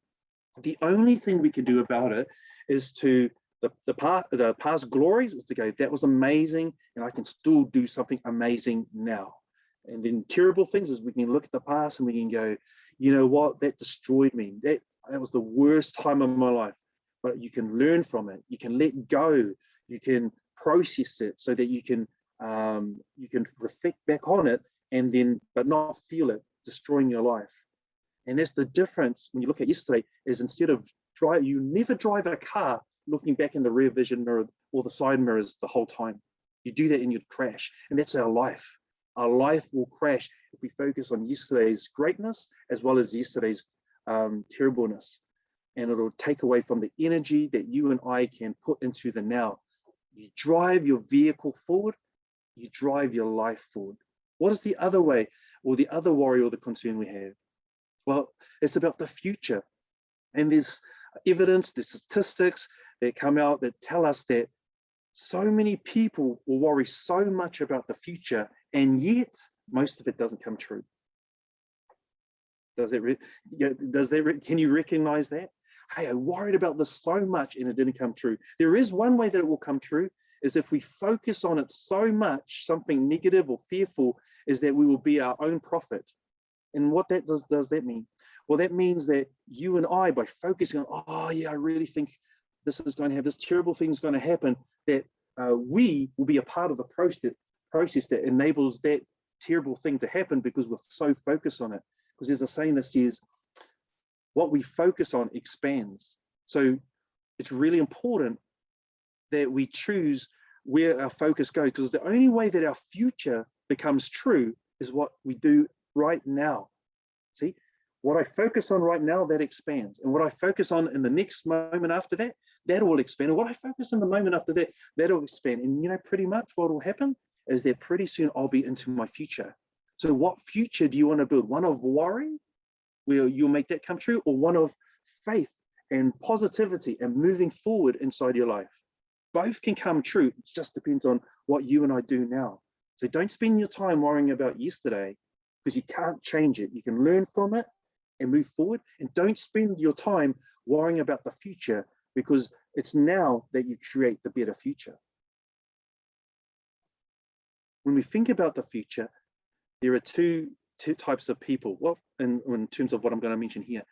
The only thing we can do about it is to, the past glories is to go, that was amazing, and I can still do something amazing now. And then terrible things is we can look at the past and we can go, you know what, that destroyed me. That was the worst time of my life. But you can learn from it. You can let go. You can process it so that you can reflect back on it, and then, but not feel it destroying your life. And that's the difference when you look at yesterday, is instead of you never drive a car looking back in the rear vision mirror or the side mirrors the whole time. You do that and you'd crash. And that's our life. Our life will crash if we focus on yesterday's greatness as well as yesterday's terribleness. And it'll take away from the energy that you and I can put into the now. You drive your vehicle forward, you drive your life forward. What is the other way, or the other worry or the concern we have? Well, it's about the future. And there's evidence, there's statistics that come out that tell us that so many people will worry so much about the future, and yet most of it doesn't come true. Can you recognize that? Hey, I worried about this so much and it didn't come true. There is one way that it will come true, is if we focus on it so much, something negative or fearful, is that we will be our own prophet. And what that does that mean? Well, that means that you and I, by focusing on, oh yeah, I really think this is going to have, this terrible thing is going to happen, that we will be a part of the process that enables that terrible thing to happen, because we're so focused on it. Because there's a saying that says, what we focus on expands. So it's really important that we choose where our focus goes, because the only way that our future becomes true is what we do right now. See, what I focus on right now, that expands. And what I focus on in the next moment after that, that will expand. And what I focus on the moment after that, that'll expand. And you know, pretty much what will happen is that pretty soon I'll be into my future. So what future do you want to build? One of worry, where you'll make that come true, or one of faith and positivity and moving forward inside your life? Both can come true. It just depends on what you and I do now. So don't spend your time worrying about yesterday, because you can't change it. You can learn from it and move forward. And don't spend your time worrying about the future, because it's now that you create the better future. When we think about the future, there are two types of people. Well, in terms of what I'm going to mention here,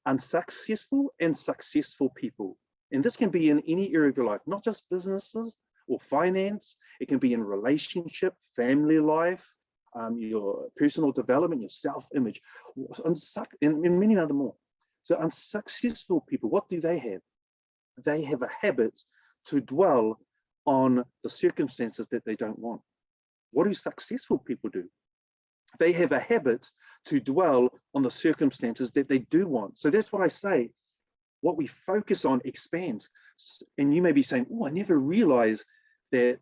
unsuccessful and successful people. And this can be in any area of your life, not just businesses or finance. It can be in relationship, family life, your personal development, your self-image, and many other more. So unsuccessful people, what do they have? They have a habit to dwell on the circumstances that they don't want. What do successful people do? They have a habit to dwell on the circumstances that they do want. So that's what I say. What we focus on expands. And you may be saying, oh, I never realized that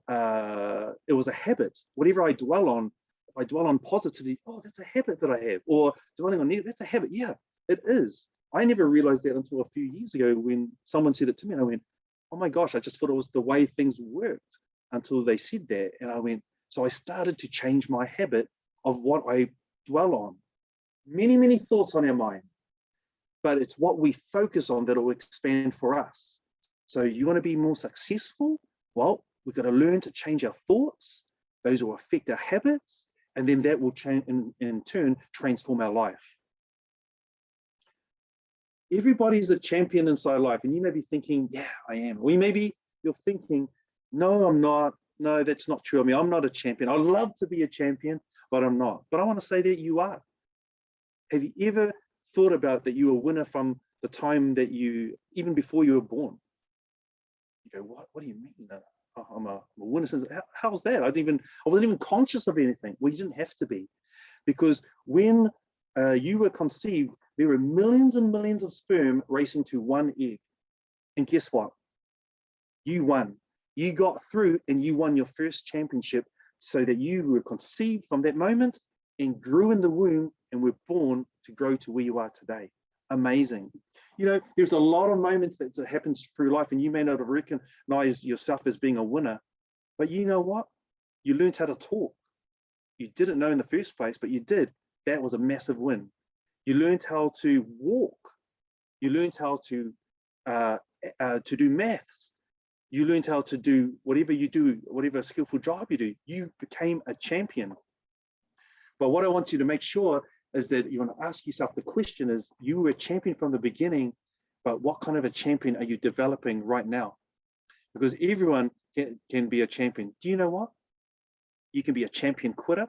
it was a habit. Whatever I dwell on, if I dwell on positivity, oh, that's a habit that I have. Or dwelling on negative, that's a habit. Yeah, it is. I never realized that until a few years ago when someone said it to me, and I went, oh my gosh, I just thought it was the way things worked until they said that. And I went, so I started to change my habit of what I dwell on. Many, many thoughts on our mind, but it's what we focus on that will expand for us. So you want to be more successful? Well, we've got to learn to change our thoughts. Those will affect our habits, and then that will change in turn transform our life. Everybody's a champion inside life, and you may be thinking, yeah, I am. Or maybe you're thinking, no, I'm not. No, that's not true of me. I'm not a champion. I'd love to be a champion, but I'm not. But I want to say that you are. Have you ever thought about that you were a winner from the time that you, even before you were born? You go, what do you mean? I'm a winner. How's that? I wasn't even conscious of anything. Well, you didn't have to be, because when you were conceived, there were millions and millions of sperm racing to one egg. And guess what? You won. You got through and you won your first championship, so that you were conceived from that moment and grew in the womb and were born to grow to where you are today. Amazing. You know, there's a lot of moments that happens through life, and you may not have recognized yourself as being a winner, but you know what? You learned how to talk. You didn't know in the first place, but you did. That was a massive win. You learned how to walk. You learned how to do maths. You learned how to do whatever you do, whatever skillful job you do. You became a champion. But what I want you to make sure is that you want to ask yourself the question is, you were a champion from the beginning, but what kind of a champion are you developing right now? Because everyone can be a champion. Do you know what? You can be a champion quitter.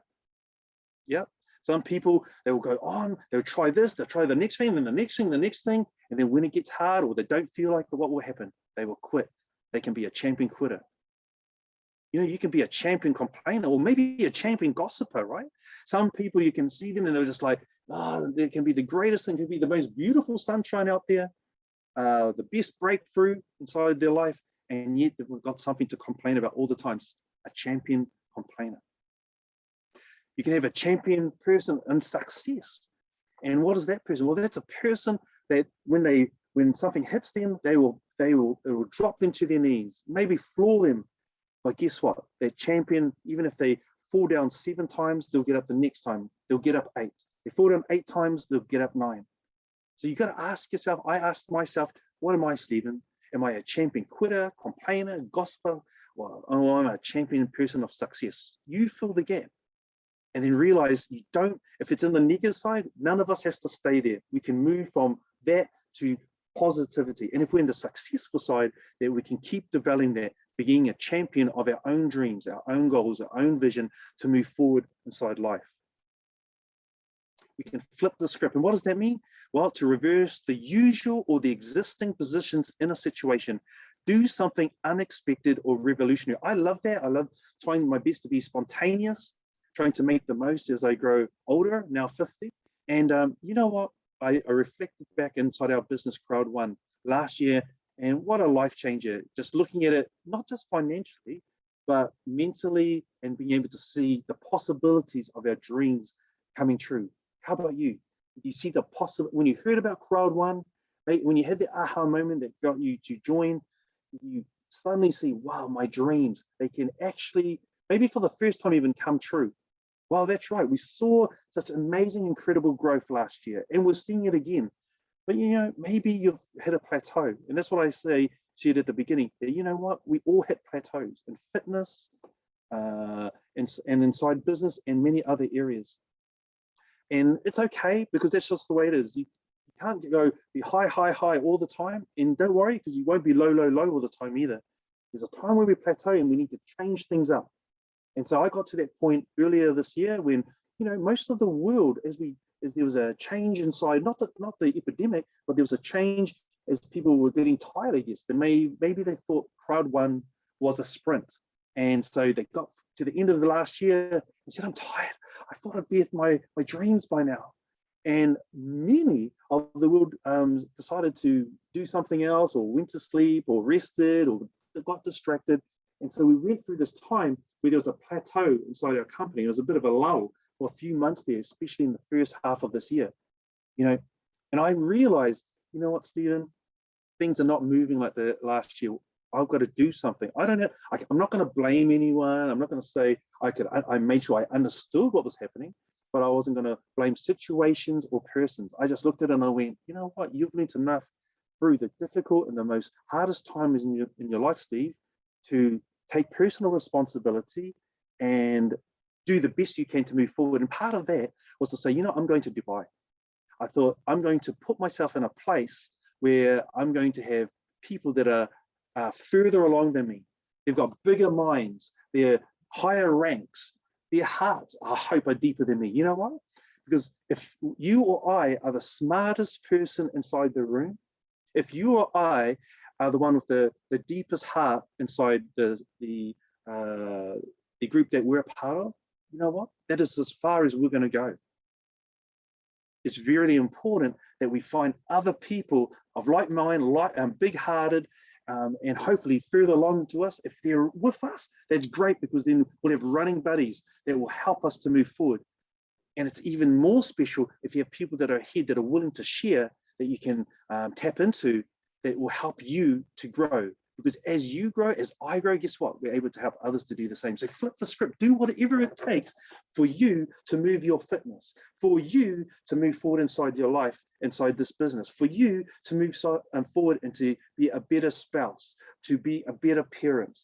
Yeah. Some people, they will go on, they'll try this, they'll try the next thing, then the next thing, the next thing. And then when it gets hard or they don't feel like what will happen, they will quit. They can be a champion quitter. You know, you can be a champion complainer, or maybe a champion gossiper, right? Some people, you can see them and they're just like, oh, they can be the greatest thing, can be the most beautiful sunshine out there, the best breakthrough inside their life, and yet they've got something to complain about all the time. A champion complainer. You can have a champion person in success. And what is that person? Well, that's a person that when something hits them, it will drop them to their knees, maybe floor them. But guess what? That champion, even if they fall down 7 times, they'll get up the next time. They'll get up 8. They fall down 8 times, they'll get up 9. So you got to ask yourself, I asked myself, what am I, Stephen? Am I a champion quitter, complainer, gossiper? Well, oh, I'm a champion person of success. You fill the gap. And then realize you don't, if it's in the negative side, none of us has to stay there. We can move from that to positivity. And if we're in the successful side, that we can keep developing that, being a champion of our own dreams, our own goals, our own vision to move forward inside life. We can flip the script. And what does that mean? Well, to reverse the usual or the existing positions in a situation, do something unexpected or revolutionary. I love that. I love trying my best to be spontaneous, trying to make the most as I grow older, now 50. And you know what? I reflected back inside our business, Crowd One, last year, and what a life changer. Just looking at it, not just financially, but mentally, and being able to see the possibilities of our dreams coming true. How about you? Did you see the possible, when you heard about Crowd One, right, when you had the aha moment that got you to join, you suddenly see, wow, my dreams, they can actually, maybe for the first time even come true. Well, that's right. We saw such amazing, incredible growth last year, and we're seeing it again. But, you know, maybe you've hit a plateau. And that's what I said at the beginning. You know what? We all hit plateaus in fitness, and inside business and many other areas. And it's okay, because that's just the way it is. You can't be high, high, high all the time. And don't worry, because you won't be low, low, low all the time either. There's a time where we plateau and we need to change things up. And so I got to that point earlier this year when, you know, most of the world, as there was a change inside, not the epidemic, but there was a change as people were getting tired, I guess. Maybe they thought Crowd One was a sprint. And so they got to the end of the last year and said, I'm tired. I thought I'd be at my dreams by now. And many of the world decided to do something else, or went to sleep, or rested, or got distracted. And so we went through this time where there was a plateau inside our company. It was a bit of a lull for a few months there, especially in the first half of this year. You know, and I realized, you know what, Stephen, things are not moving like the last year. I've got to do something. I don't know. I'm not going to blame anyone. I'm not going to say I made sure I understood what was happening, but I wasn't going to blame situations or persons. I just looked at it and I went, you know what? You've learned enough through the difficult and the most hardest times in your life, Steve, to take personal responsibility and do the best you can to move forward. And part of that was to say, you know, I'm going to Dubai. I thought I'm going to put myself in a place where I'm going to have people that are further along than me. They've got bigger minds, they're higher ranks, their hearts, I hope, are deeper than me. You know why? Because if you or I are the smartest person inside the room, if you or I are the one with the deepest heart inside the group that we're a part of, you know what? That is as far as we're going to go. It's really important that we find other people of like mind, big-hearted, and hopefully further along to us. If they're with us, that's great, because then we'll have running buddies that will help us to move forward. And it's even more special if you have people that are ahead that are willing to share, that you can tap into, that will help you to grow. Because as you grow, as I grow, guess what? We're able to help others to do the same. So flip the script, do whatever it takes for you to move your fitness, for you to move forward inside your life, inside this business, for you to move forward and to be a better spouse, to be a better parent,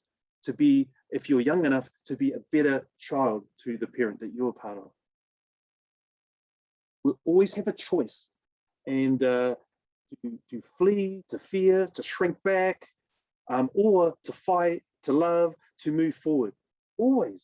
to be, if you're young enough, to be a better child to the parent that you're a part of. We always have a choice, and to flee, to fear, to shrink back, or to fight, to love, to move forward. Always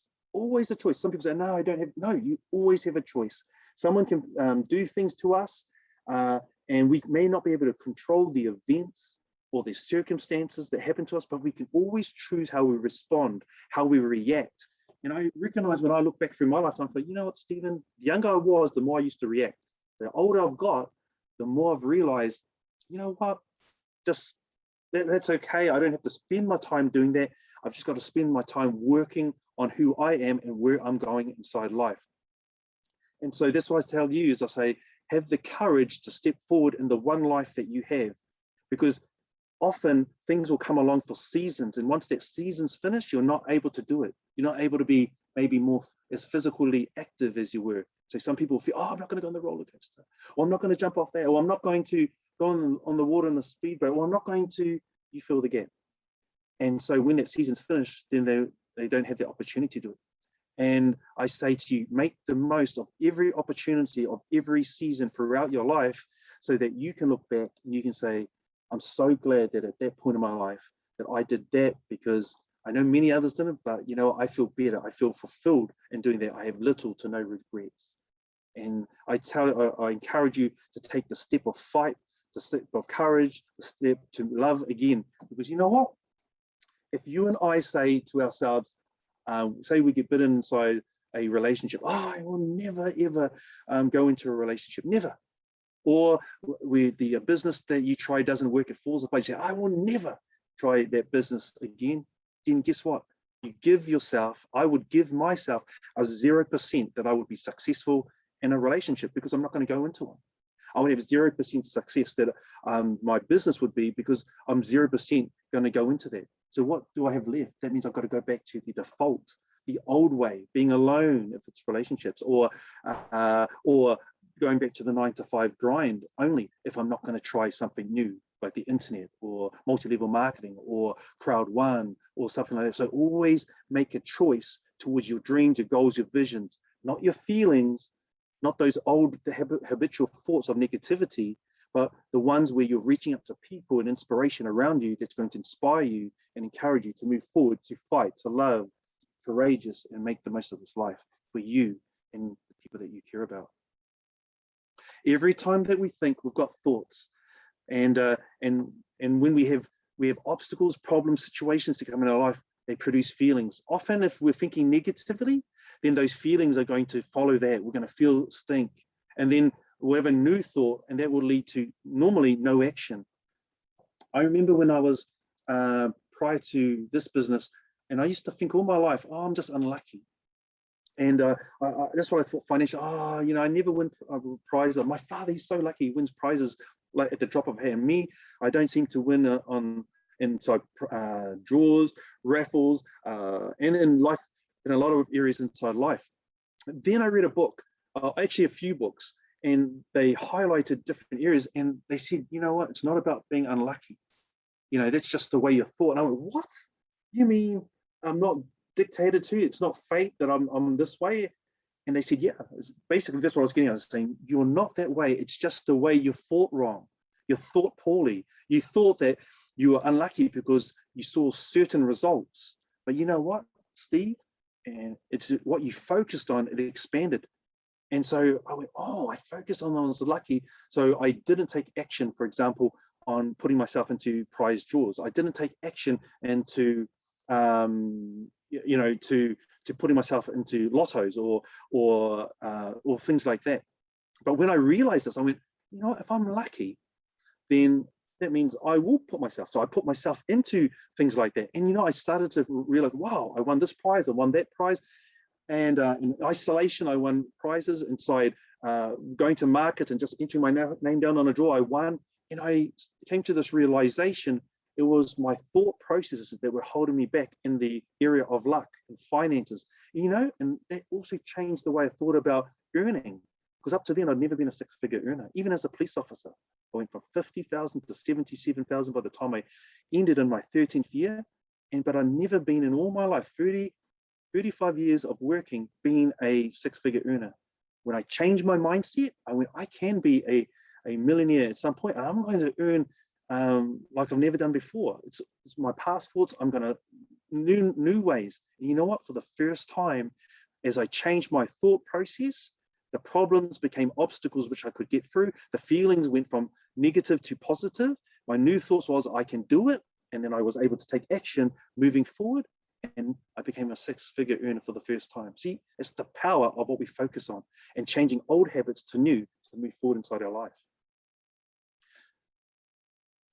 a choice. Some people say, no, I don't have. No, you always have a choice. Someone can do things to us, and we may not be able to control the events or the circumstances that happen to us, but we can always choose how we respond, how we react. And I recognize when I look back through my lifetime, I thought, you know what, Stephen, the younger I was, the more I used to react. The older I've got, the more I've realized, you know what, just that's okay. I don't have to spend my time doing that. I've just got to spend my time working on who I am and where I'm going inside life. And so that's what I tell you, is I say, have the courage to step forward in the one life that you have, because often things will come along for seasons. And once that season's finished, you're not able to do it. You're not able to be maybe more as physically active as you were. So some people feel, oh, I'm not going to go on the roller coaster, or I'm not going to jump off there, or I'm not going to go on the water in the speedboat, or I'm not going to, you fill the gap. And so when that season's finished, then they don't have the opportunity to do it. And I say to you, make the most of every opportunity of every season throughout your life, so that you can look back and you can say, I'm so glad that at that point in my life that I did that, because I know many others didn't, but you know, I feel better. I feel fulfilled in doing that. I have little to no regrets. And I encourage you to take the step of fight, the step of courage, the step to love again. Because you know what? If you and I say to ourselves, say we get bitten inside a relationship, oh, I will never, ever go into a relationship, never. Or the business that you try doesn't work, it falls apart, you say, I will never try that business again. Then guess what? You give yourself, I would give myself a 0% that I would be successful in a relationship, because I'm not going to go into one. I would have 0% success that my business would be, because I'm 0% going to go into that. So what do I have left? That means I've got to go back to the default, the old way, being alone if it's relationships, or going back to the 9-to-5 grind only if I'm not going to try something new, like the internet or multi-level marketing or Crowd One or something like that. So always make a choice towards your dreams, your goals, your visions, not your feelings, not those old habitual thoughts of negativity, but the ones where you're reaching up to people and inspiration around you that's going to inspire you and encourage you to move forward, to fight, to love, courageous, and make the most of this life for you and the people that you care about. Every time that we think, we've got thoughts, and when we have obstacles, problems, situations that come in our life, they produce feelings. Often, if we're thinking negatively, then those feelings are going to follow that. We're going to feel stink, and then we'll have a new thought, and that will lead to normally no action. I remember when I was prior to this business, and I used to think all my life, oh, I'm just unlucky. And that's what I thought, financial, I never win a prize. My father, he's so lucky, he wins prizes like at the drop of a hat. Me, I don't seem to win inside draws, raffles, and in life, in a lot of areas inside life. Then I read a book, actually a few books, and they highlighted different areas, and they said, you know what, it's not about being unlucky. That's just the way you're thought. And I went, what? You mean I'm not dictated to? It's not fate that I'm this way? And they said, yeah, basically that's what I was getting at. I was saying, you're not that way. It's just the way you thought wrong. You thought poorly. You thought that you were unlucky because you saw certain results. But you know what, Steve? And it's what you focused on, it expanded. And so I went, I focused on I was lucky. So I didn't take action, for example, on putting myself into prize draws. I didn't take action into to putting myself into lottos or things like that. But when I realized this, I went, if I'm lucky, then that means I will put myself. So I put myself into things like that. And I started to realize, wow, I won this prize, I won that prize. And in isolation, I won prizes inside going to market and just entering my name down on a draw. I won. And I came to this realization, it was my thought processes that were holding me back in the area of luck and finances, and that also changed the way I thought about earning. Because up to then, I'd never been a six-figure earner. Even as a police officer, I went from 50,000 to 77,000 by the time I ended in my 13th year. But I've never been in all my life, 35 years of working, being a six-figure earner. When I changed my mindset, I went, I can be a millionaire at some point, and I'm going to earn like I've never done before. It's my passports. I'm going to new ways. And you know what? For the first time, as I changed my thought process, the problems became obstacles which I could get through. The feelings went from negative to positive. My new thoughts was I can do it, and then I was able to take action moving forward, and I became a six-figure earner for the first time. See, it's the power of what we focus on and changing old habits to new to move forward inside our life.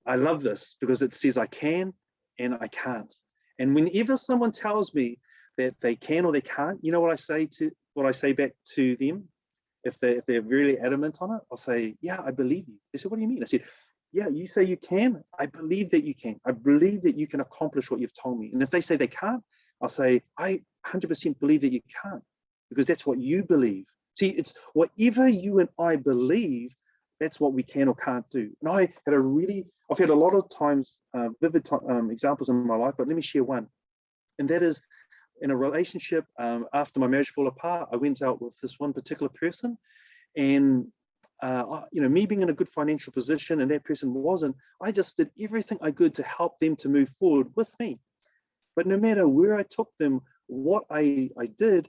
I love this because it says I can and I can't. And whenever someone tells me that they can or they can't, you know what I say back to them? If they're really adamant on it, I'll say, yeah, I believe you. They said, what do you mean? I said, yeah, you say you can. I believe that you can. I believe that you can accomplish what you've told me. And if they say they can't, I'll say, I 100% believe that you can't, because that's what you believe. See, it's whatever you and I believe, that's what we can or can't do. And I've had a lot of times, vivid examples in my life, but let me share one. And that is in a relationship, after my marriage fell apart, I went out with this one particular person, and me being in a good financial position and that person wasn't, I just did everything I could to help them to move forward with me. But no matter where I took them, what I did,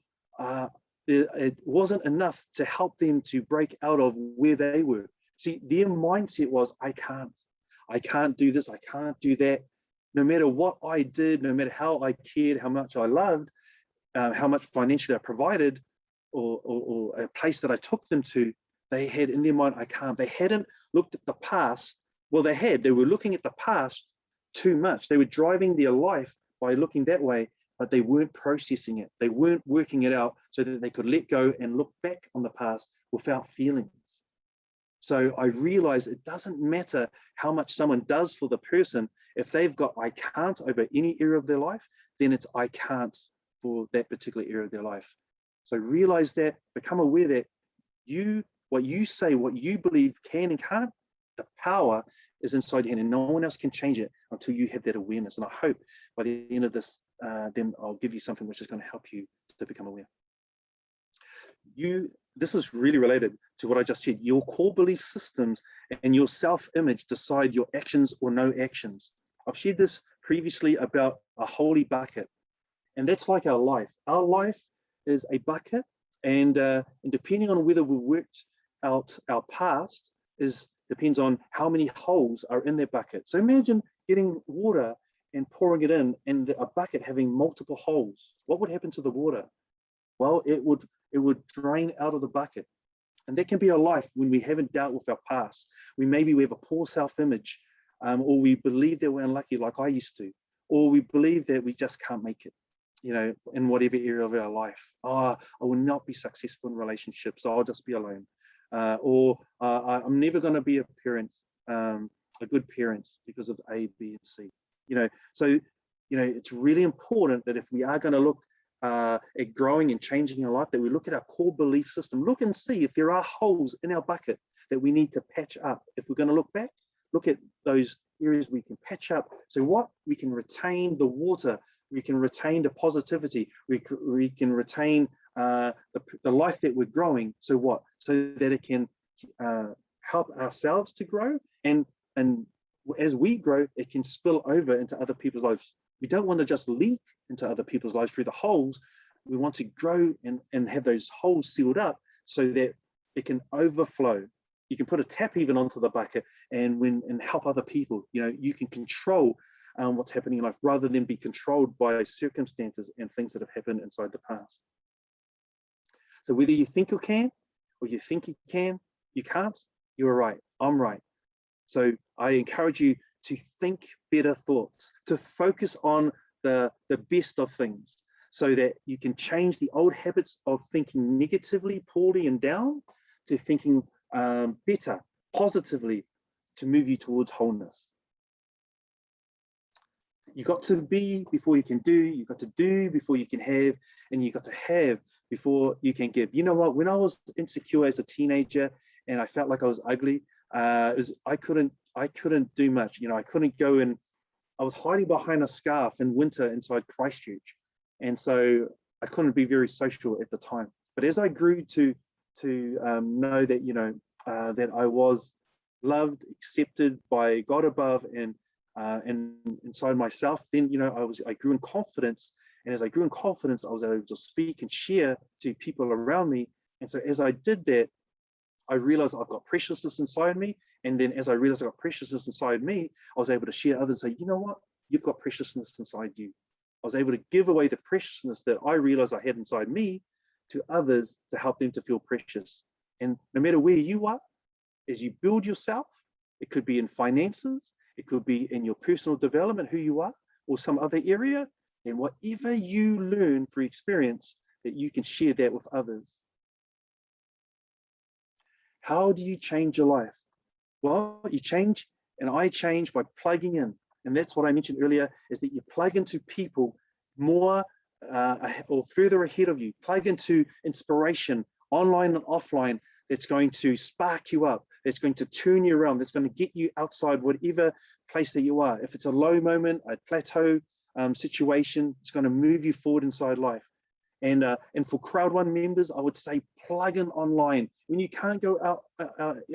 it wasn't enough to help them to break out of where they were. See, their mindset was, I can't do this, I can't do that. No matter what I did, no matter how I cared, how much I loved, how much financially I provided, or a place that I took them to, they had in their mind, I can't. They hadn't looked at the past. Well, they were looking at the past too much. They were driving their life by looking that way, but they weren't processing it. They weren't working it out so that they could let go and look back on the past without feelings. So I realized it doesn't matter how much someone does for the person. If they've got I can't over any area of their life, then it's I can't for that particular area of their life. So realize that, become aware that what you say, what you believe can and can't, the power is inside you, and no one else can change it until you have that awareness. And I hope by the end of this, then I'll give you something which is going to help you to become aware. This is really related to what I just said. Your core belief systems and your self-image decide your actions or no actions. I've shared this previously about a holy bucket. And that's like our life. Our life is a bucket, and depending on whether we've worked out our past depends on how many holes are in that bucket. So imagine getting water and pouring it in, and a bucket having multiple holes. What would happen to the water? Well, it would drain out of the bucket. And that can be our life when we haven't dealt with our past. Maybe we have a poor self-image, or we believe that we're unlucky, like I used to, or we believe that we just can't make it, in whatever area of our life. I will not be successful in relationships, so I'll just be alone. Or I'm never going to be a parent, a good parent, because of A, B, and C. So it's really important that if we are going to look at growing and changing our life, that we look at our core belief system, look and see if there are holes in our bucket that we need to patch up. If we're going to look back, look at those areas we can patch up. So what we can retain the water, we can retain the positivity, we can retain the life that we're growing. So what? So that it can help ourselves to grow, and as we grow, it can spill over into other people's lives. We don't want to just leak into other people's lives through the holes. We want to grow and have those holes sealed up so that it can overflow. You can put a tap even onto the bucket and help other people. You can control what's happening in life rather than be controlled by circumstances and things that have happened inside the past. So whether you think you can or you think you can, you can't, you're right, I'm right. So I encourage you to think better thoughts, to focus on the best of things, so that you can change the old habits of thinking negatively, poorly, and down, to thinking better, positively, to move you towards wholeness. You got to be before you can do, you got to do before you can have, and you got to have before you can give. You know what, when I was insecure as a teenager and I felt like I was ugly, I couldn't do much. I couldn't go in. I was hiding behind a scarf in winter inside Christchurch, and so I couldn't be very social at the time. But as I grew to know that that I was loved, accepted by God above, and inside myself, then I grew in confidence, and as I grew in confidence, I was able to speak and share to people around me. And so as I did that, I realized I've got preciousness inside me. And then as I realized I got preciousness inside me, I was able to share others and say, you know what, you've got preciousness inside you. I was able to give away the preciousness that I realized I had inside me to others to help them to feel precious. And no matter where you are, as you build yourself, it could be in finances, it could be in your personal development, who you are, or some other area, and whatever you learn through experience, that you can share that with others. How do you change your life? Well, you change, and I change by plugging in. And that's what I mentioned earlier, is that you plug into people more or further ahead of you. Plug into inspiration, online and offline, that's going to spark you up, that's going to turn you around, that's going to get you outside whatever place that you are. If it's a low moment, a plateau situation, it's going to move you forward inside life. And for Crowd One members, I would say plug in online. When you can't go out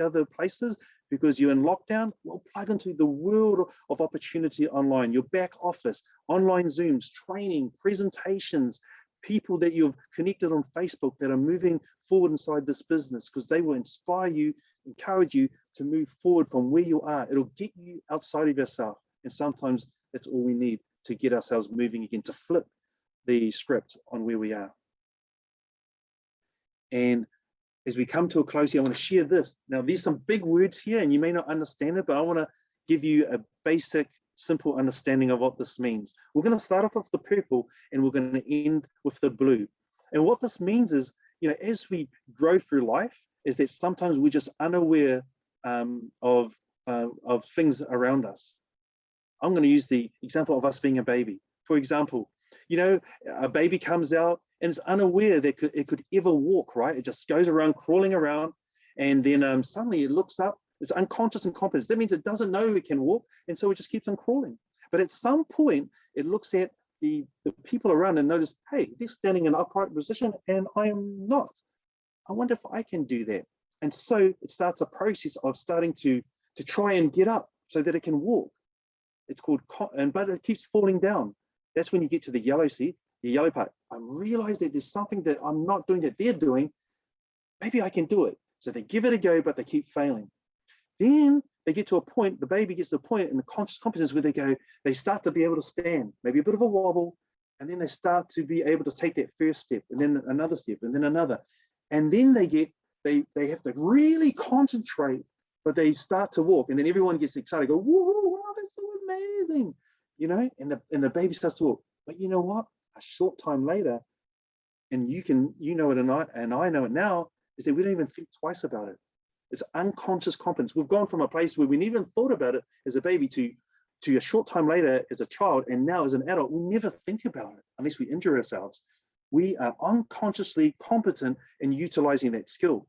other places because you're in lockdown, well, plug into the world of opportunity online, your back office, online Zooms, training, presentations, people that you've connected on Facebook that are moving forward inside this business, because they will inspire you, encourage you to move forward from where you are. It'll get you outside of yourself. And sometimes that's all we need to get ourselves moving again, to flip the script on where we are. And as we come to a close here, I want to share this. Now, there's some big words here and you may not understand it, but I want to give you a basic, simple understanding of what this means. We're going to start off with the purple and we're going to end with the blue. And what this means is, as we grow through life, is that sometimes we're just unaware of things around us. I'm going to use the example of us being a baby. For example, a baby comes out and is unaware that it could ever walk, right? It just goes around, crawling around, and then suddenly it looks up, it's unconscious incompetence. That means it doesn't know it can walk, and so it just keeps on crawling. But at some point, it looks at the people around and notices, hey, they're standing in an upright position and I am not. I wonder if I can do that. And so it starts a process of starting to try and get up so that it can walk. It's called, but it keeps falling down. That's when you get to the yellow seat. the yellow part, I realize that there's something that I'm not doing that they're doing. Maybe I can do it. So they give it a go, but they keep failing. Then they get to a point, the baby gets to a point in the conscious competence where they start to be able to stand, maybe a bit of a wobble, and then they start to be able to take that first step, and then another step, and then another. And then they have to really concentrate, but they start to walk, and then everyone gets excited, go, whoa, wow, that's so amazing, and the baby starts to walk. But you know what? A short time later, and you know it, and I know it now, is that we don't even think twice about it. It's unconscious competence. We've gone from a place where we never even thought about it as a baby to a short time later as a child, and now as an adult, we never think about it unless we injure ourselves. We are unconsciously competent in utilizing that skill.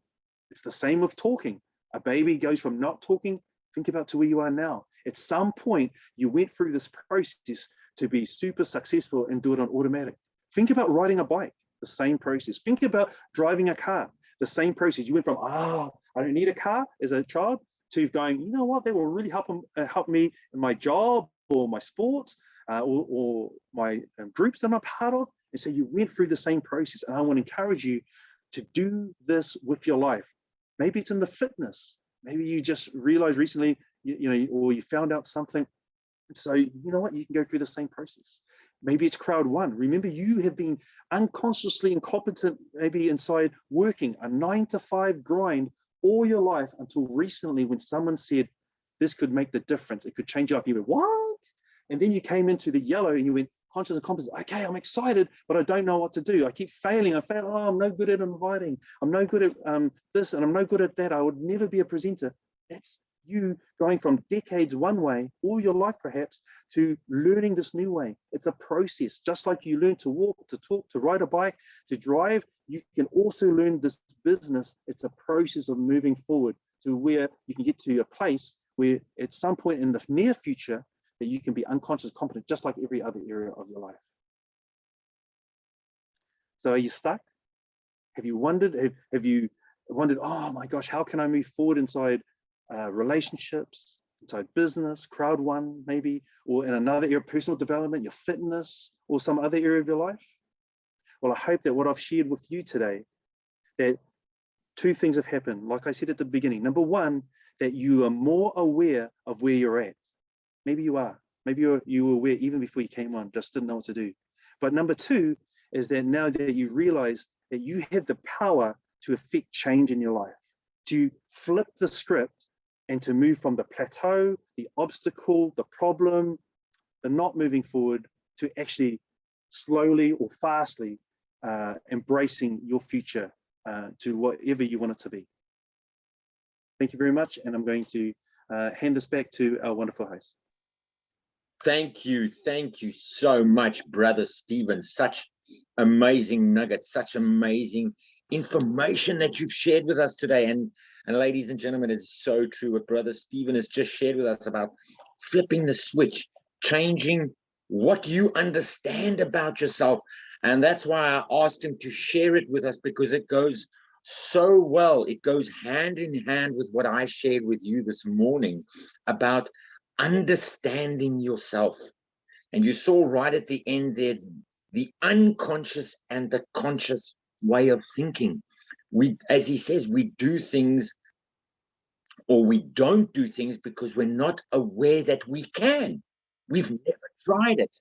It's the same with talking. A baby goes from not talking, think about to where you are now. At some point, you went through this process to be super successful and do it on automatic. Think about riding a bike, the same process. Think about driving a car, the same process. You went from, I don't need a car as a child, to going, you know what, that will really help me in my job or my sports or my groups that I'm a part of. And so you went through the same process. And I want to encourage you to do this with your life. Maybe it's in the fitness. Maybe you just realized recently, or you found out something. And so, you know what, you can go through the same process. Maybe it's crowd one. Remember, you have been unconsciously incompetent, maybe inside working a 9-to-5 grind all your life until recently when someone said, this could make the difference. It could change your life. You went, what? And then you came into the yellow and you went, conscious and competence. Okay, I'm excited, but I don't know what to do. I keep failing. I fail. Oh, I'm no good at inviting. I'm no good at this, and I'm no good at that. I would never be a presenter. That's you going from decades one way, all your life perhaps, to learning this new way. It's a process. Just like you learn to walk, to talk, to ride a bike, to drive, you can also learn this business. It's a process of moving forward to where you can get to a place where at some point in the near future that you can be unconscious competent, just like every other area of your life. So are you stuck? Have you wondered, oh my gosh, how can I move forward inside relationships, inside business, crowd one maybe, or in another area, personal development, your fitness, or some other area of your life? Well, I hope that what I've shared with you today, that two things have happened. Like I said at the beginning, number one, that you are more aware of where you're at. Maybe you are. Maybe you were aware even before you came on, just didn't know what to do. But number two is that now that you realize that you have the power to affect change in your life, to flip the script and to move from the plateau, the obstacle, the problem, the not moving forward, to actually slowly or fastly embracing your future to whatever you want it to be. Thank you very much. And I'm going to hand this back to our wonderful host. Thank you so much, Brother Stephen. Such amazing nuggets, such amazing information that you've shared with us today. And ladies and gentlemen, it's so true what Brother Stephen has just shared with us about flipping the switch, changing what you understand about yourself. And that's why I asked him to share it with us, because it goes so well. It goes hand in hand with what I shared with you this morning about understanding yourself. And you saw right at the end there the unconscious and the conscious way of thinking. We, as he says, we do things or we don't do things because we're not aware that we can. We've never tried it.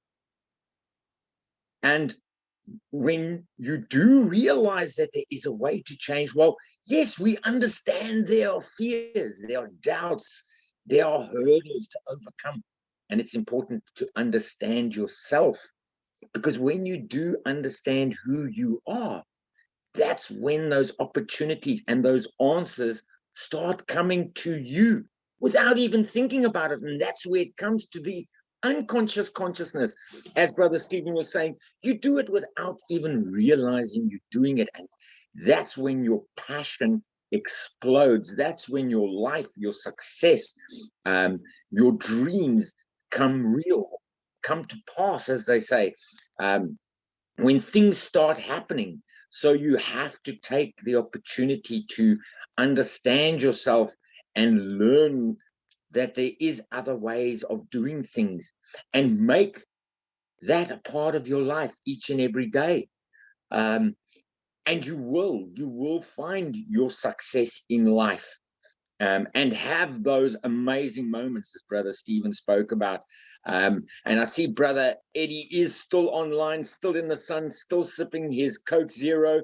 And when you do realize that there is a way to change, well, yes, we understand there are fears, there are doubts, there are hurdles to overcome. And it's important to understand yourself, because when you do understand who you are, that's when those opportunities and those answers start coming to you without even thinking about it. And that's where it comes to the unconscious consciousness. As Brother Stephen was saying, you do it without even realizing you're doing it. And that's when your passion explodes. That's when your life, your success, your dreams come real, come to pass, as they say, when things start happening. So you have to take the opportunity to understand yourself and learn that there is other ways of doing things, and make that a part of your life each and every day. And you will find your success in life. And have those amazing moments as Brother Stephen spoke about. And I see Brother Eddie is still online, still in the sun, still sipping his Coke Zero.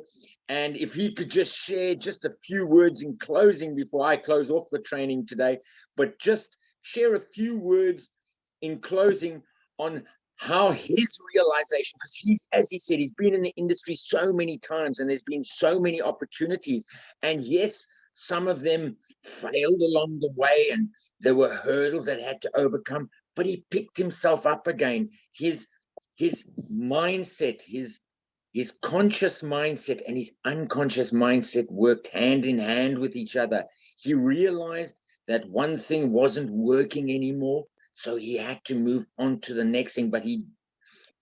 And if he could just share just a few words in closing before I close off the training today, but just share a few words in closing on how his realization, because as he said, he's been in the industry so many times and there's been so many opportunities. And yes, some of them failed along the way and there were hurdles that had to overcome, but he picked himself up again. His mindset, his conscious mindset and his unconscious mindset worked hand in hand with each other. He realized that one thing wasn't working anymore, so he had to move on to the next thing. But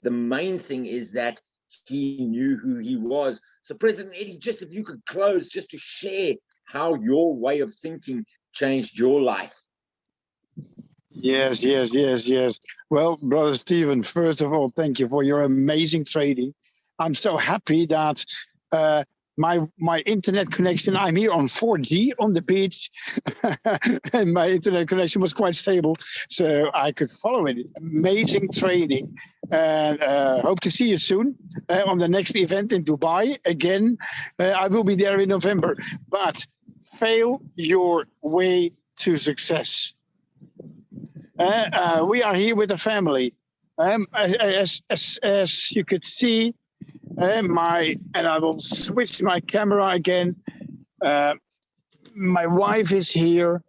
the main thing is that he knew who he was. So President Eddie, just if you could close, just to share how your way of thinking changed your life. Yes. Well, Brother Stephen, first of all, thank you for your amazing trading. I'm so happy that my internet connection, I'm here on 4G on the beach, and my internet connection was quite stable, so I could follow it. Amazing trading. And hope to see you soon on the next event in Dubai. Again, I will be there in November. But fail your way to success. We are here with the family. As you could see, and I will switch my camera again. My wife is here,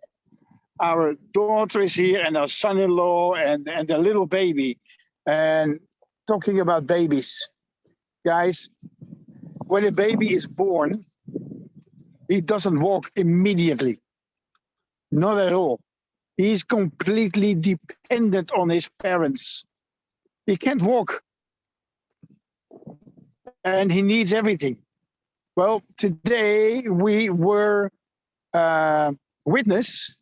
our daughter is here, and our son-in-law, and the little baby. And talking about babies, guys, when a baby is born, he doesn't walk immediately. Not at all. He's completely dependent on his parents. He can't walk. And he needs everything. Well, today we were witness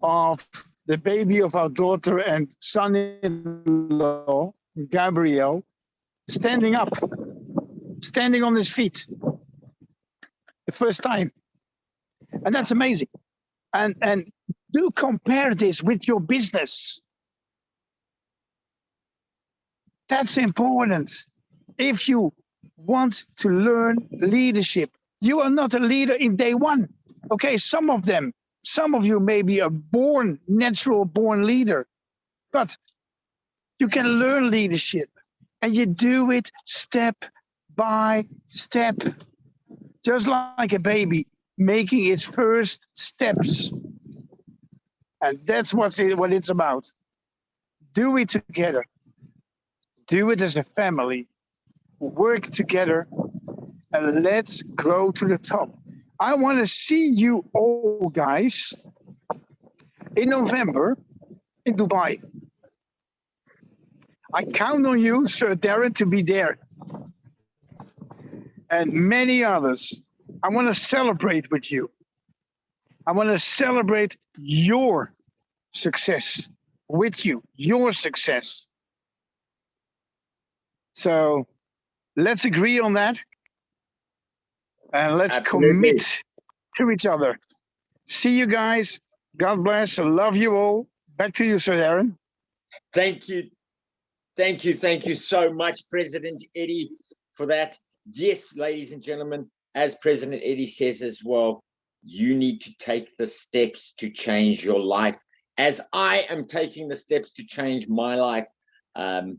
of the baby of our daughter and son-in-law, Gabriel, standing up, standing on his feet. The first time. And that's amazing. And do compare this with your business. That's important. If you want to learn leadership, you are not a leader in day one. Okay, some of you may be a natural born leader, but you can learn leadership and you do it step by step, just like a baby making its first steps. And that's what it's about. Do it together. Do it as a family. Work together and let's grow to the top. I want to see you all, guys, in November in Dubai. I count on you, Sir Darren, to be there. And many others. I want to celebrate with you. I want to celebrate your success with you, your success. So let's agree on that. And let's commit to each other. See you guys. God bless. I love you all. Back to you, Sir Darren. Thank you. Thank you so much, President Eddie, for that. Yes, ladies and gentlemen, as President Eddie says as well, you need to take the steps to change your life. As I am taking the steps to change my life, I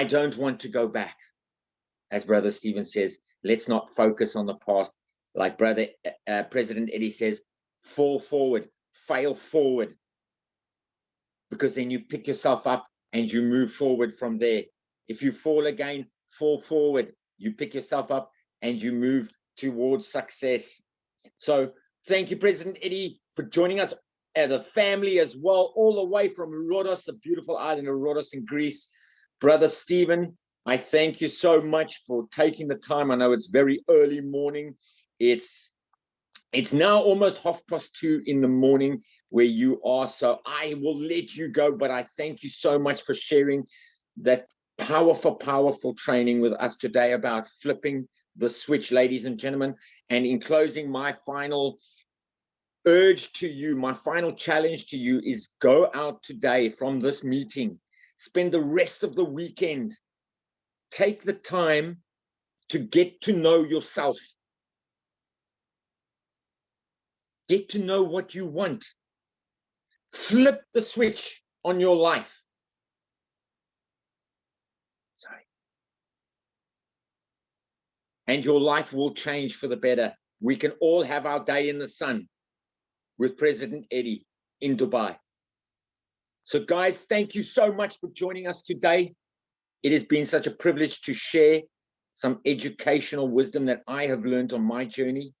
don't want to go back. As Brother Stephen says, let's not focus on the past. Like President Eddie says, fall forward, fail forward. Because then you pick yourself up and you move forward from there. If you fall again, fall forward. You pick yourself up and you move towards success. So thank you, President Eddie, for joining us as a family as well, all the way from Rhodos, the beautiful island of Rhodos in Greece. Brother Stephen, I thank you so much for taking the time. I know it's very early morning. It's It's now almost 2:30 in the morning where you are. So I will let you go, but I thank you so much for sharing that powerful training with us today about flipping the switch, ladies and gentlemen. And in closing, my final urge to you, my final challenge to you is go out today from this meeting, spend the rest of the weekend, take the time to get to know yourself. Get to know what you want. Flip the switch on your life. Sorry. And your life will change for the better. We can all have our day in the sun with President Eddie in Dubai. So guys, thank you so much for joining us today. It has been such a privilege to share some educational wisdom that I have learned on my journey.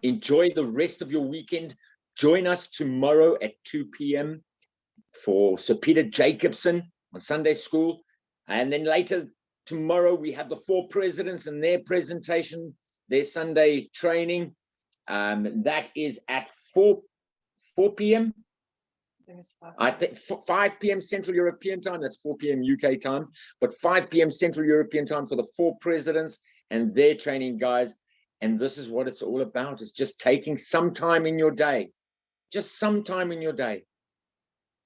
Enjoy the rest of your weekend. Join us tomorrow at 2 p.m. for Sir Peter Jacobson on Sunday School. And then later tomorrow, we have the 4 presidents and their presentation, their Sunday training. That is at 4 p.m. I think 5 p.m. Central European time. That's 4 p.m. UK time, but 5 p.m. Central European time for the 4 presidents and their training, guys. And this is what it's all about. It's just taking some time in your day, just some time in your day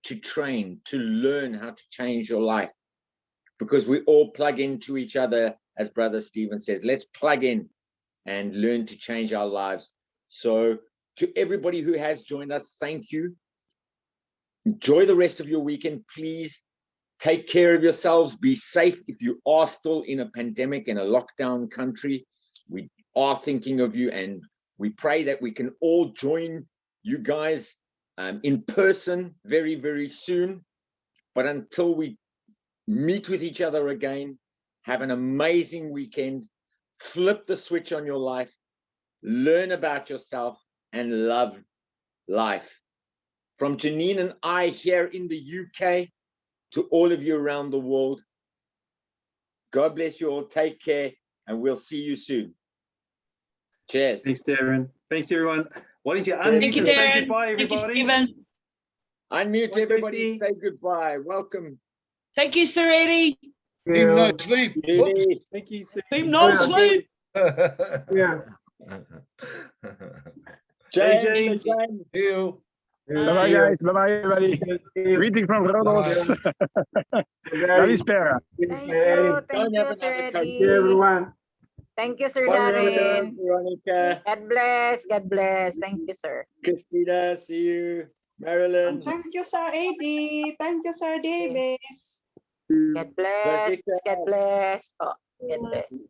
to train, to learn how to change your life, because we all plug into each other. As Brother Stephen says, let's plug in and learn to change our lives. So to everybody who has joined us, thank you. Enjoy the rest of your weekend. Please take care of yourselves. Be safe. If you are still in a pandemic, in a lockdown country, we are thinking of you, and we pray that we can all join you guys in person very, very soon. But until we meet with each other again, have an amazing weekend. Flip the switch on your life. Learn about yourself and love life. From Janine and I here in the UK to all of you around the world, God bless you all. Take care, and we'll see you soon. Cheers. Thanks, Darren. Thanks, everyone. Why don't you Thank unmute you, and say Darren. goodbye, Thank you, everybody? Stephen. Unmute, Bye, everybody. Tracy. Say goodbye. Welcome. Thank you, Sir Eddie. Team no sleep. Whoops. Judy. Thank you. Sue. Team no sleep. Yeah. James. James. James. You. Bye-bye, guys. Bye-bye, everybody. Greetings from Rodos. Kalispera. Thank you, Don't have Sir another coach. Eddie. everyone. Thank you, Sir Bye, Darren. Veronica. God bless. God bless. Thank you, sir. Christina, see you. Marilyn. Thank you, Sir Eddie. Thank you, Sir Davis. God bless. Veronica. God bless. Oh, God bless.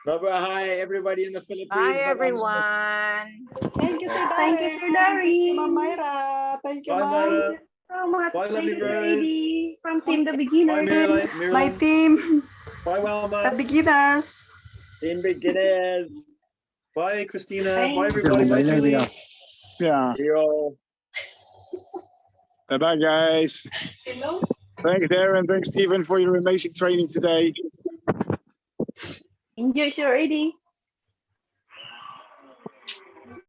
Bye-bye. Hi, everybody in the Philippines. Bye, Bye-bye. everyone. Thank you, Sir Darren. Thank you, Sir Thank you, Ma'am Darren. Myra. Thank you, Bye, Ma'am. Myra. So much. Bye, Thank lovely you, Sir Rose. Eddie, from Team The Bye, Beginners. Marilyn. My team, Bye, the Wilma. beginners. In beginners. Bye, Christina. Thank Bye, everybody. Bye, Julie. Yeah. See you all. Bye-bye, guys. Thanks, Darren. Thanks, Stephen, for your amazing training today. Enjoy, Sir Eddie.